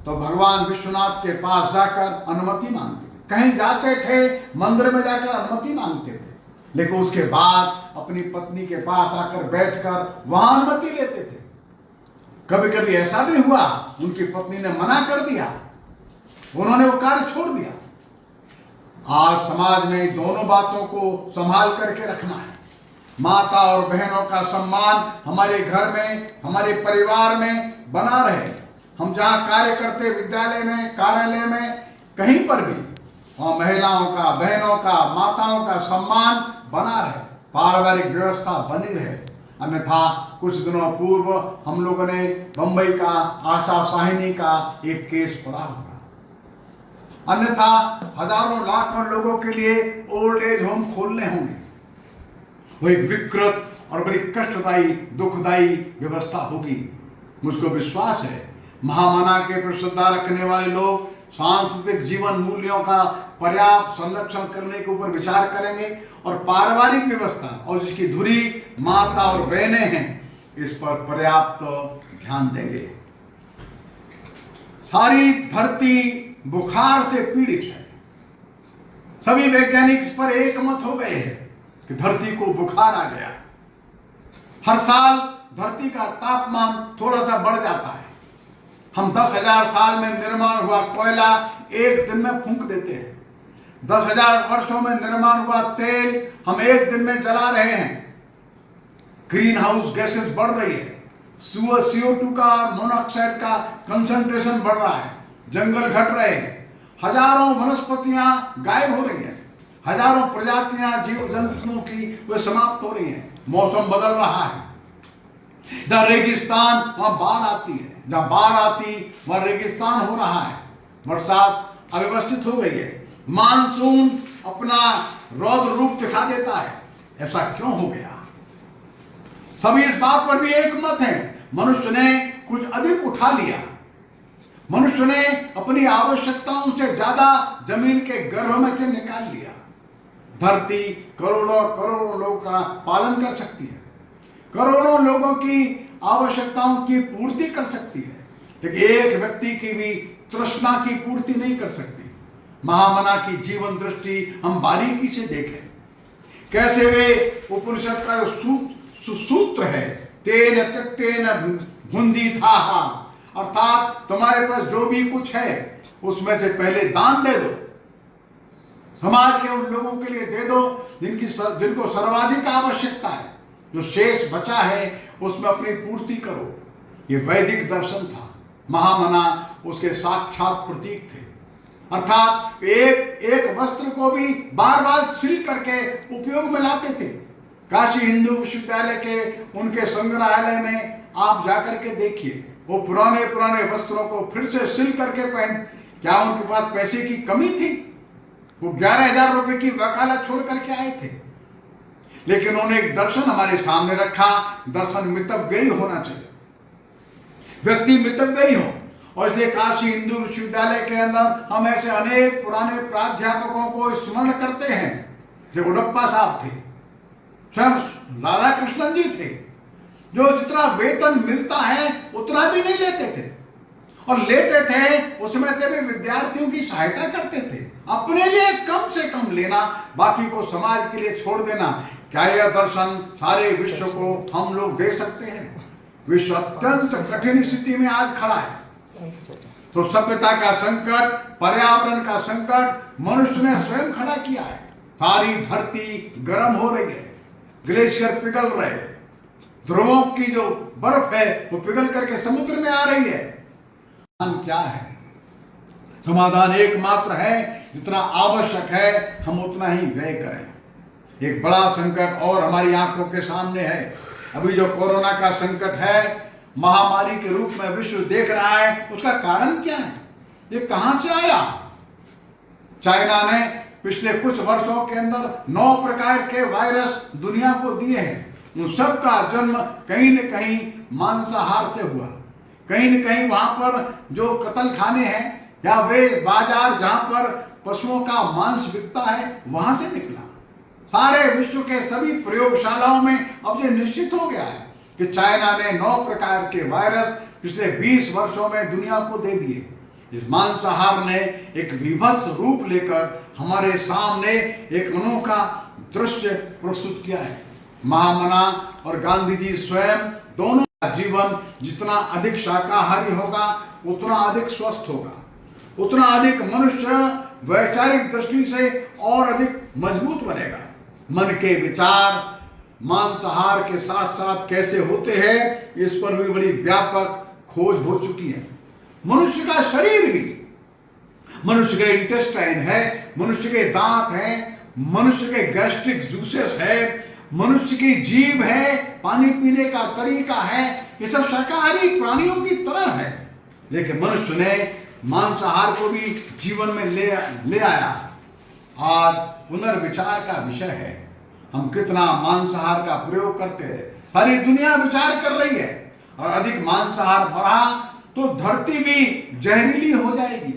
तो भगवान विश्वनाथ के पास जाकर अनुमति मांगते थे। कहीं जाते थे मंदिर में जाकर अनुमति मांगते थे, लेकिन उसके बाद अपनी पत्नी के पास आकर बैठकर वहां अनुमति लेते थे। कभी कभी ऐसा भी हुआ उनकी पत्नी ने मना कर दिया, उन्होंने वो कार्य छोड़ दिया। आज समाज में दोनों बातों को संभाल करके रखना है। माता और बहनों का सम्मान हमारे घर में, हमारे परिवार में बना रहे। हम जहाँ कार्य करते, विद्यालय में, कार्यालय में, कहीं पर भी वहाँ महिलाओं का, बहनों का, माताओं का सम्मान बना रहे, पारिवारिक व्यवस्था बनी रहे। अन्यथा कुछ दिनों पूर्व हम लोगों ने बंबई का आशा साहिनी का एक केस पढ़ा होगा। अन्यथा हजारों लाखों लोगों के लिए ओल्ड एज होम खोलने होंगे। वो एक विकृत और बड़ी कष्टदायी दुखदायी व्यवस्था होगी। मुझको विश्वास है महामना के प्रति श्रद्धा रखने वाले लोग सांस्कृतिक जीवन मूल्यों का पर्याप्त संरक्षण करने के ऊपर विचार करेंगे और पारिवारिक व्यवस्था और जिसकी धुरी माता और बहनें हैं इस पर पर्याप्त ध्यान देंगे। सारी धरती बुखार से पीड़ित है। सभी वैज्ञानिक इस पर एक मत हो गए हैं कि धरती को बुखार आ गया। हर साल धरती का तापमान थोड़ा सा बढ़ जाता है। हम 10,000 साल में निर्माण हुआ कोयला एक दिन में फूंक देते हैं। 10,000 वर्षों में निर्माण हुआ तेल हम एक दिन में जला रहे हैं। ग्रीन हाउस गैसेस बढ़ रही है। CO2 का मोनोऑक्साइड का कंसंट्रेशन बढ़ रहा है। जंगल घट रहे हैं। हजारों वनस्पतियां गायब हो रही हैं। हजारों प्रजातियां जीव जंतुओं की वे समाप्त हो रही हैं। मौसम बदल रहा है। जहां रेगिस्तान वहां बाढ़ आती है, जहां बाढ़ आती वहां रेगिस्तान हो रहा है। बरसात अव्यवस्थित हो गई है। मानसून अपना रौद्र रूप दिखा देता है। ऐसा क्यों हो गया? सभी इस बात पर भी एक मत है, मनुष्य ने कुछ अधिक उठा लिया। मनुष्य ने अपनी आवश्यकताओं से ज्यादा जमीन के गर्भ में से निकाल लिया। धरती करोड़ों करोड़ों लोगों का पालन कर सकती है, करोड़ों लोगों की आवश्यकताओं की पूर्ति कर सकती है, लेकिन एक व्यक्ति की भी तृष्णा की पूर्ति नहीं कर सकती। महामना की जीवन दृष्टि हम बारीकी से देखें कैसे वे उपनिषद का सूत्र है, तेन त्यक्तेन भुंदी था, अर्थात तुम्हारे पास जो भी कुछ है उसमें से पहले दान दे दो। समाज के उन लोगों के लिए दे दो जिनको सर्वाधिक आवश्यकता है। जो शेष बचा है उसमें अपनी पूर्ति करो। ये वैदिक दर्शन था। महामना उसके साक्षात प्रतीक थे। अर्थात एक एक वस्त्र को भी बार बार सिल करके उपयोग में लाते थे। काशी हिंदू विश्वविद्यालय के उनके संग्रहालय में आप जाकर के देखिए, वो पुराने पुराने वस्त्रों को फिर से सिल करके पहन। क्या उनके पास पैसे की कमी थी? वो 11,000 रुपए की वकालत छोड़ करके आए थे, लेकिन उन्होंने एक दर्शन हमारे सामने रखा। दर्शन मितव्ययी होना चाहिए, व्यक्ति मितव्ययी हो। और इसलिए काशी हिंदू विश्वविद्यालय के अंदर हम ऐसे अनेक पुराने प्राध्यापकों को स्मरण करते हैं। जैसे उडप्पा साहब थे, स्वयं राधा कृष्णन जी थे, जो जितना वेतन मिलता है उतना भी नहीं लेते थे, और लेते थे उसमें से भी विद्यार्थियों की सहायता करते थे। अपने लिए कम से कम लेना, बाकी को समाज के लिए छोड़ देना। क्या यह दर्शन सारे विश्व को हम लोग दे सकते हैं? विश्व अत्यंत कठिन स्थिति में आज खड़ा है। तो सभ्यता का संकट, पर्यावरण का संकट मनुष्य ने स्वयं खड़ा किया है। सारी धरती गर्म हो रही है, ग्लेशियर पिघल रहे हैं, ध्रुवों की जो बर्फ है वो पिघल करके समुद्र में आ रही है। क्या है समाधान? एकमात्र है, जितना आवश्यक है हम उतना ही व्यय करें। एक बड़ा संकट और हमारी आंखों के सामने है। अभी जो कोरोना का संकट है, महामारी के रूप में विश्व देख रहा है, उसका कारण क्या है? ये कहां से आया? चाइना ने पिछले कुछ वर्षों के अंदर 9 प्रकार के वायरस दुनिया को दिए हैं। उन सब का जन्म कहीं न कहीं मांसाहार से हुआ। कहीं न कहीं वहां पर जो कत्ल खाने हैं या वे बाजार जहां पर पशुओं का मांस बिकता है वहां से निकला। सारे विश्व के सभी प्रयोगशालाओं में अब ये निश्चित हो गया है कि चाइना ने 9 प्रकार के वायरस पिछले 20 वर्षों में दुनिया को दे दिए। इस मांसाहार ने एक विभत्स रूप लेकर हमारे सामने एक अनोखा दृश्य प्रस्तुत किया है। महामना और गांधी जी स्वयं दोनों का जीवन जितना अधिक शाकाहारी होगा उतना अधिक स्वस्थ होगा, उतना अधिक मनुष्य वैचारिक दृष्टि से और अधिक मजबूत बनेगा। मन के विचार मांसाहार के साथ साथ कैसे होते हैं, इस पर भी बड़ी व्यापक खोज हो चुकी है। मनुष्य का शरीर भी, मनुष्य के इंटेस्टाइन है, मनुष्य के दांत हैं, मनुष्य के गैस्ट्रिक जूसेस है, मनुष्य की जीभ है, पानी पीने का तरीका है, ये सब शाकाहारी प्राणियों की तरह है। लेकिन मनुष्य ने मांसाहार को भी जीवन में ले आया। आज पुनर्विचार का विषय है, हम कितना मांसाहार का प्रयोग करते हैं। सारी दुनिया विचार कर रही है, और अधिक मांसाहार बढ़ा तो धरती भी जहरीली हो जाएगी।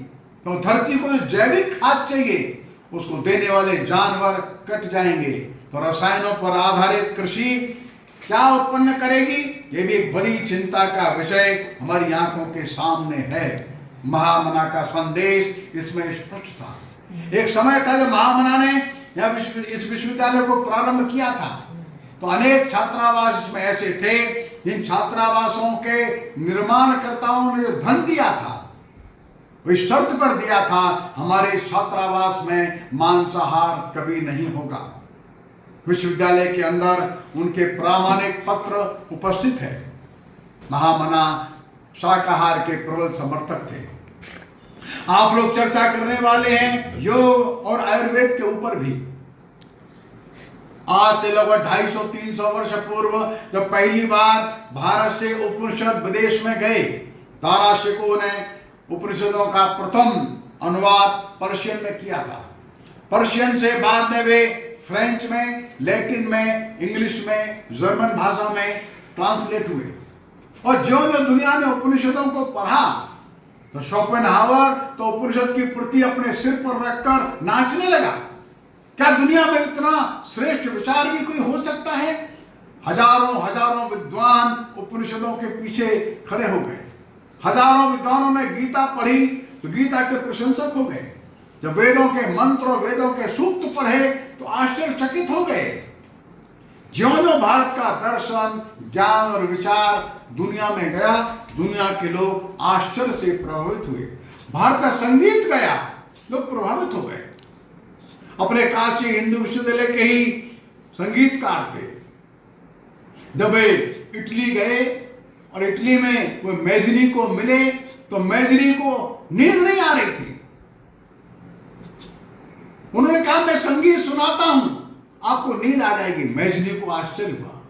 तो धरती को जैविक खाद चाहिए, उसको देने वाले जानवर कट जाएंगे। तो रसायनों पर आधारित कृषि क्या उत्पन्न करेगी, ये भी एक बड़ी चिंता का विषय हमारी आंखों के सामने है। महामना का संदेश इसमें स्पष्ट था। एक समय था जब महामना ने इस विश्वविद्यालय को प्रारंभ किया था, तो अनेक छात्रावास इसमें ऐसे थे जिन छात्रावासों के निर्माणकर्ताओं ने जो धन दिया था, वो इस शर्त पर दिया था, हमारे छात्रावास में मांसाहार कभी नहीं होगा। विश्वविद्यालय के अंदर उनके प्रामाणिक पत्र उपस्थित है। महामना शाकाहार के प्रबल समर्थक थे। आप लोग चर्चा करने वाले हैं योग और आयुर्वेद के ऊपर भी। आज से लगभग 250-300 वर्ष पूर्व जब पहली बार भारत से उपनिषद विदेश में गए, दाराशिकों ने उपनिषदों का प्रथम अनुवाद पर्शियन में किया था। पर्शियन से बाद में वे फ्रेंच में, लैटिन में, इंग्लिश में, जर्मन भाषा में ट्रांसलेट हुए। और जो दुनिया ने उपनिषदों को पढ़ा, तो शोपेनहावर तो उपनिषद की प्रति अपने सिर पर रखकर नाचने लगा। क्या दुनिया में इतना श्रेष्ठ विचार भी कोई हो सकता है? हजारों हजारों विद्वान उपनिषदों के पीछे खड़े हो गए। हजारों विद्वानों ने गीता पढ़ी तो गीता के प्रशंसक हो गए। जब वेदों के मंत्र और वेदों के सूक्त पढ़े तो आश्चर्यचकित हो गए। ज्यों-ज्यों भारत का दर्शन, ज्ञान और विचार दुनिया में गया, दुनिया के लोग आश्चर्य से प्रभावित हुए। भारत का संगीत गया, लोग प्रभावित हो गए। अपने काशी हिंदू विश्वविद्यालय के ही संगीतकार थे। जब वे इटली गए और इटली में कोई मैजनी को मिले तो मैजनी को नींद नहीं आ रही थी। उन्होंने कहा मैं संगीत सुनाता हूं, आपको नींद आ जाएगी। मैजनी को आश्चर्य हुआ,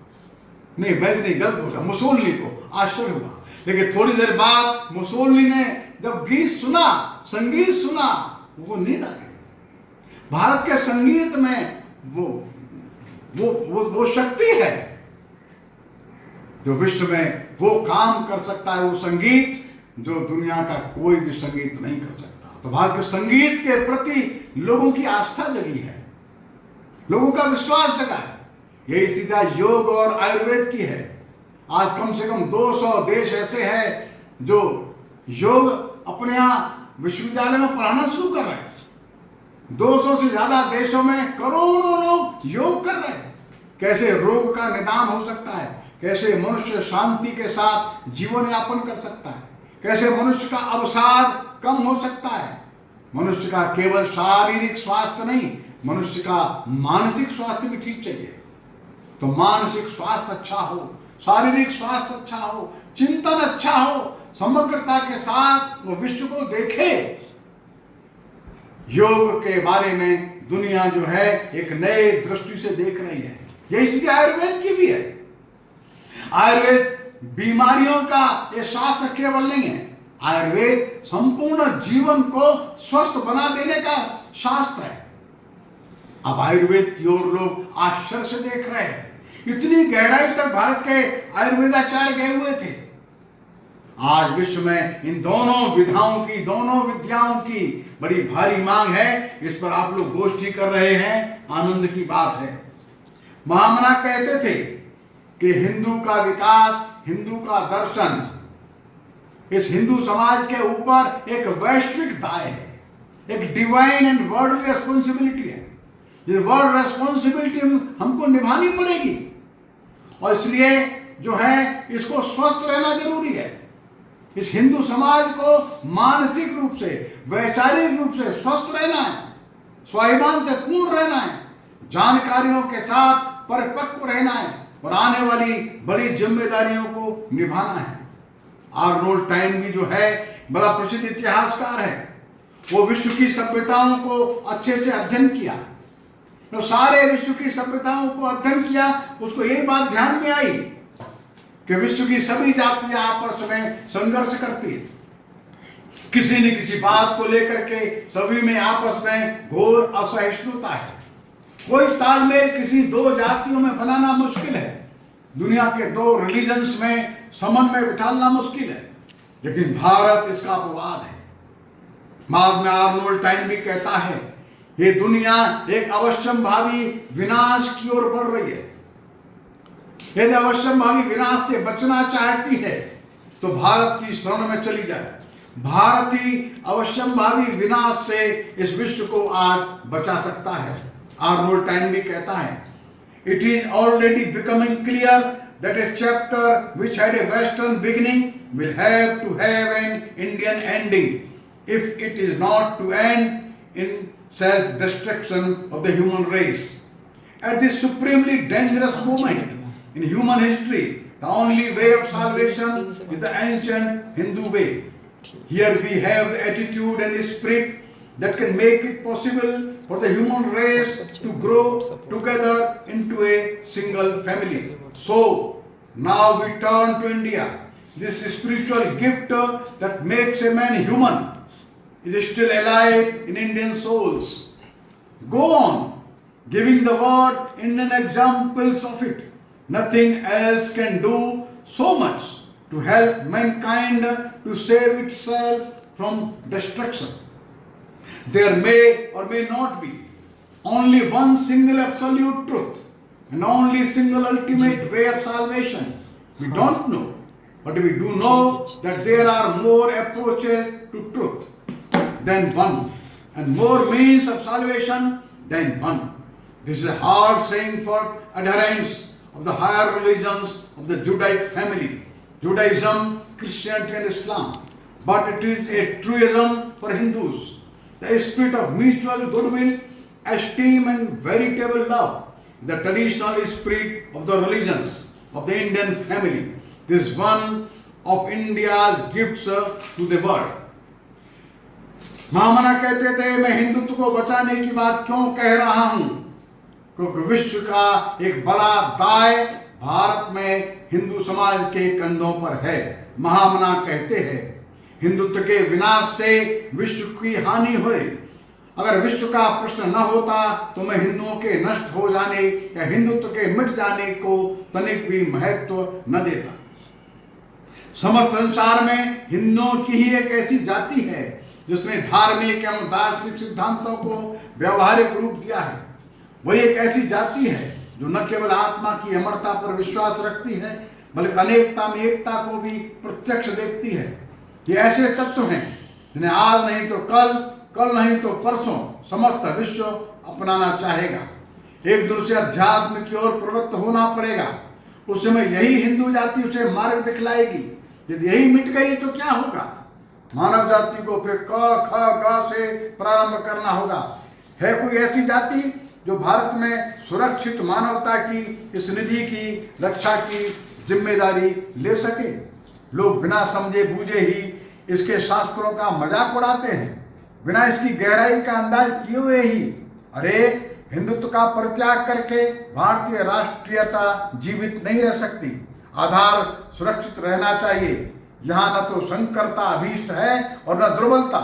नहीं मैजनी गलत होगा, मुसोलिनी को आश्चर्य हुआ। लेकिन थोड़ी देर बाद मुसोलिनी ने जब गीत सुना, संगीत सुना, वो नींद आ गई। भारत के संगीत में वो शक्ति है जो विश्व में वो काम कर सकता है, वो संगीत जो दुनिया का कोई भी संगीत नहीं कर सकता। तो भारत के संगीत के प्रति लोगों की आस्था जगी है, लोगों का विश्वास जगा है। यही सीधा योग और आयुर्वेद की है। आज कम से कम 200 देश ऐसे हैं जो योग अपने यहाँ विश्वविद्यालय में पढ़ाना शुरू कर रहे हैं। 200 से ज्यादा देशों में करोड़ों लोग योग कर रहे हैं। कैसे रोग का निदान हो सकता है, कैसे मनुष्य शांति के साथ जीवन यापन कर सकता है, कैसे मनुष्य का अवसाद कम हो सकता है। मनुष्य का केवल शारीरिक स्वास्थ्य नहीं, मनुष्य का मानसिक स्वास्थ्य भी ठीक चाहिए। तो मानसिक स्वास्थ्य अच्छा हो, शारीरिक स्वास्थ्य अच्छा हो, चिंतन अच्छा हो, समग्रता के साथ वो विश्व को देखे। योग के बारे में दुनिया जो है एक नए दृष्टि से देख रही है। यही स्थिति आयुर्वेद की भी है। आयुर्वेद बीमारियों का ये शास्त्र केवल नहीं है, आयुर्वेद संपूर्ण जीवन को स्वस्थ बना देने का शास्त्र है। अब आयुर्वेद की ओर लोग आश्चर्य से देख रहे हैं। इतनी गहराई तक भारत के आयुर्वेदाचार्य गए हुए थे। आज विश्व में इन दोनों विधाओं की, दोनों विद्याओं की बड़ी भारी मांग है। इस पर आप लोग गोष्ठी कर रहे हैं, आनंद की बात है। महामना कहते थे कि हिंदू का विकास, हिंदू का दर्शन इस हिंदू समाज के ऊपर एक वैश्विक दाय है, एक डिवाइन एंड वर्ल्ड रेस्पॉन्सिबिलिटी है। ये वर्ल्ड रेस्पॉन्सिबिलिटी हमको निभानी पड़ेगी और इसलिए जो है इसको स्वस्थ रहना जरूरी है। इस हिंदू समाज को मानसिक रूप से, वैचारिक रूप से स्वस्थ रहना है, स्वाभिमान से पूर्ण रहना है, जानकारियों के साथ परिपक्व रहना है और आने वाली बड़ी जिम्मेदारियों को निभाना है। आर्नोल्ड टाइनबी जो है बड़ा प्रसिद्ध इतिहासकार है, वो विश्व की सभ्यताओं को अच्छे से अध्ययन किया। तो सारे विश्व की सभ्यताओं को अध्ययन किया, उसको एक बात ध्यान में आई कि विश्व की सभी जातियां आपस में संघर्ष करती है। किसी न किसी बात को लेकर के सभी में आपस में घोर असहिष्णुता है। कोई तालमेल किसी दो जातियों में बनाना मुश्किल है। दुनिया के दो रिलीजन्स में समन्वय बिठाना मुश्किल है, लेकिन भारत इसका अपवाद है। बाद में आर्नोल्ड टाइम भी कहता है, ये दुनिया एक अवश्यंभावी विनाश की ओर बढ़ रही है। यदि अवश्यंभावी विनाश से बचना चाहती है तो भारत की शरण में चली जाए। भारत ही अवश्यंभावी विनाश से इस विश्व को आज बचा सकता है। आर्नोल्ड टाइम भी कहता है, it is already becoming clear that a chapter which had a western beginning will have to have an Indian ending if it is not to end in self destruction of the human race. At this supremely dangerous moment in human history, the only way of salvation is the ancient Hindu way. Here we have the attitude and the spirit that can make it possible for the human race to grow together into a single family. So now we turn to India. This spiritual gift that makes a man human is still alive in Indian souls. Go on giving the world Indian examples of it. Nothing else can do so much to help mankind to save itself from destruction. There may or may not be only one single absolute truth and only single ultimate way of salvation. We don't know, but we do know that there are more approaches to truth than one and more means of salvation than one. This is a hard saying for adherents of the higher religions of the Judaic family, Judaism, Christianity and Islam. But it is a truism for Hindus. The spirit of mutual goodwill, esteem and veritable love, the traditional spirit of the religions of the Indian family. This is one of India's gifts to the world. महामना कहते थे, मैं हिंदुत्व को बचाने की बात क्यों कह रहा हूं, क्योंकि विश्व का एक बड़ा दाय भारत में हिंदू समाज के कंधों पर है। महामना कहते हैं, हिंदुत्व के विनाश से विश्व की हानि हुई। अगर विश्व का प्रश्न न होता तो मैं हिंदुओं के नष्ट हो जाने या हिंदुत्व के मिट जाने को तनिक भी महत्व न देता। समस्त संसार में हिंदुओं की ही एक ऐसी जाति है जिसने धार्मिक एवं दार्शनिक सिद्धांतों को व्यवहारिक रूप दिया है। वही एक ऐसी जाति है जो न केवल आत्मा की अमरता पर विश्वास रखती है, बल्कि अनेकता में एकता को भी प्रत्यक्ष देखती है। ये ऐसे तत्व हैं जिन्हें आज नहीं तो कल, कल नहीं तो परसों समस्त विश्व अपनाना चाहेगा। एक दूसरे अध्यात्म की ओर प्रवृत्त होना पड़ेगा। उस समय यही हिंदू जाति उसे मार्ग दिखलाएगी। यदि यही मिट गई तो क्या होगा? मानव जाति को फिर क ख ग से प्रारंभ करना होगा। है कोई ऐसी जाति जो भारत में सुरक्षित मानवता की इस निधि की रक्षा की जिम्मेदारी ले सके? लोग बिना समझे बूझे ही इसके शास्त्रों का मजाक उड़ाते हैं, बिना इसकी गहराई का अंदाज किए हुए ही। अरे, हिंदुत्व का परित्याग करके भारतीय राष्ट्रीयता जीवित नहीं रह सकती। आधार सुरक्षित रहना चाहिए। यहाँ न तो संकरता अभीष्ट है और न दुर्बलता,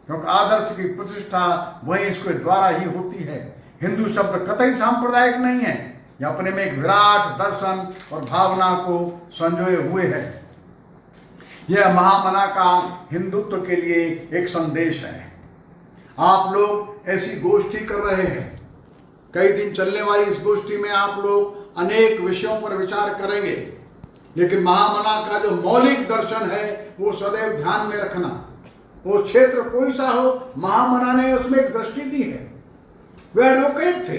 क्योंकि आदर्श की प्रतिष्ठा वही इसके द्वारा ही होती है। हिंदू शब्द कतई सांप्रदायिक नहीं है, यह अपने में एक विराट दर्शन और भावना को संजोए हुए है। यह महामना का हिंदुत्व के लिए एक संदेश है। आप लोग ऐसी गोष्ठी कर रहे हैं। कई दिन चलने वाली इस गोष्ठी में आप लोग अनेक विषयों पर विचार करेंगे, लेकिन महामना का जो मौलिक दर्शन है वो सदैव ध्यान में रखना। वो क्षेत्र कोई सा हो, महामना ने उसमें एक दृष्टि दी है। वे एडवोकेट थे,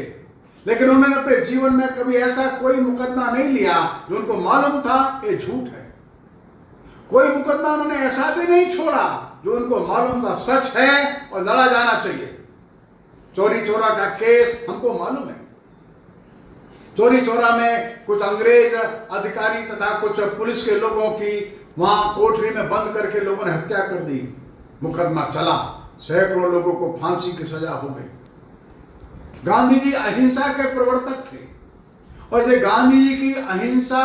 लेकिन उन्होंने अपने जीवन में कभी ऐसा कोई मुकदमा नहीं लिया जो उनको मालूम था ये झूठ है। कोई मुकदमा उन्होंने ऐसा भी नहीं छोड़ा जो उनको मालूम था सच है और लड़ा जाना चाहिए। चोरी चोरा का केस हमको मालूम है। चोरी चोरा में कुछ अंग्रेज अधिकारी तथा कुछ पुलिस के लोगों की वहां कोठरी में बंद करके लोगों ने हत्या कर दी। मुकदमा चला, सैकड़ों लोगों को फांसी की सजा हो गई। गांधी जी अहिंसा के प्रवर्तक थे और ये गांधी जी की अहिंसा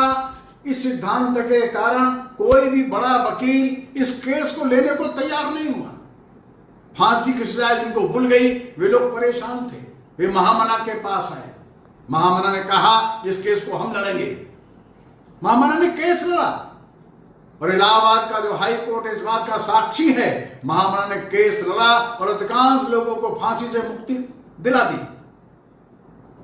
इस सिद्धांत के कारण कोई भी बड़ा वकील इस केस को लेने को तैयार नहीं हुआ। फांसी की सजा जिनको भूल गई वे लोग परेशान थे, वे महामना के पास आए। महामना ने कहा इस केस को हम लड़ेंगे। महामना ने केस लड़ा और इलाहाबाद का जो हाई कोर्ट इस बात का साक्षी है, महामना ने केस लड़ा और अधिकांश लोगों को फांसी से मुक्ति दिला दी।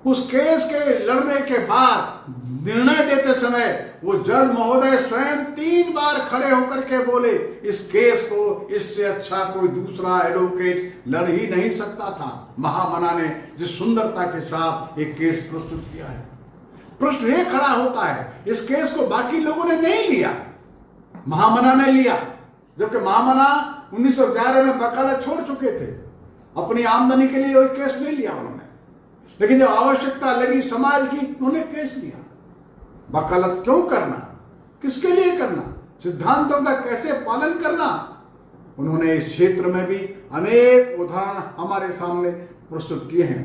उस केस के लड़ने के बाद निर्णय देते समय वो जज महोदय स्वयं 3 बार खड़े होकर के बोले इस केस को इससे अच्छा कोई दूसरा एडवोकेट लड़ ही नहीं सकता था। महामना ने जिस सुंदरता के साथ एक केस प्रस्तुत किया है, प्रश्न ये खड़ा होता है इस केस को बाकी लोगों ने नहीं लिया, महामना ने लिया। जबकि महामना 1911 में वकालत छोड़ चुके थे, अपनी आमदनी के लिए कोई केस नहीं लिया उन्होंने, लेकिन जब आवश्यकता लगी समाज की उन्होंने केस लिया। वकालत क्यों करना, किसके लिए करना, सिद्धांतों का कैसे पालन करना, उन्होंने इस क्षेत्र में भी अनेक उदाहरण हमारे सामने प्रस्तुत किए हैं।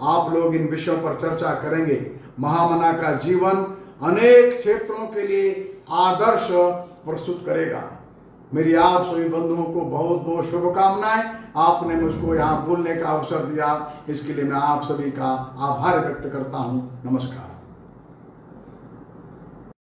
आप लोग इन विषयों पर चर्चा करेंगे। महामना का जीवन अनेक क्षेत्रों के लिए आदर्श प्रस्तुत करेगा। मेरी आप सभी बंधुओं को बहुत बहुत शुभकामनाएं। आपने मुझको यहाँ बोलने का अवसर दिया, इसके लिए मैं आप सभी का आभार व्यक्त करता हूँ। नमस्कार।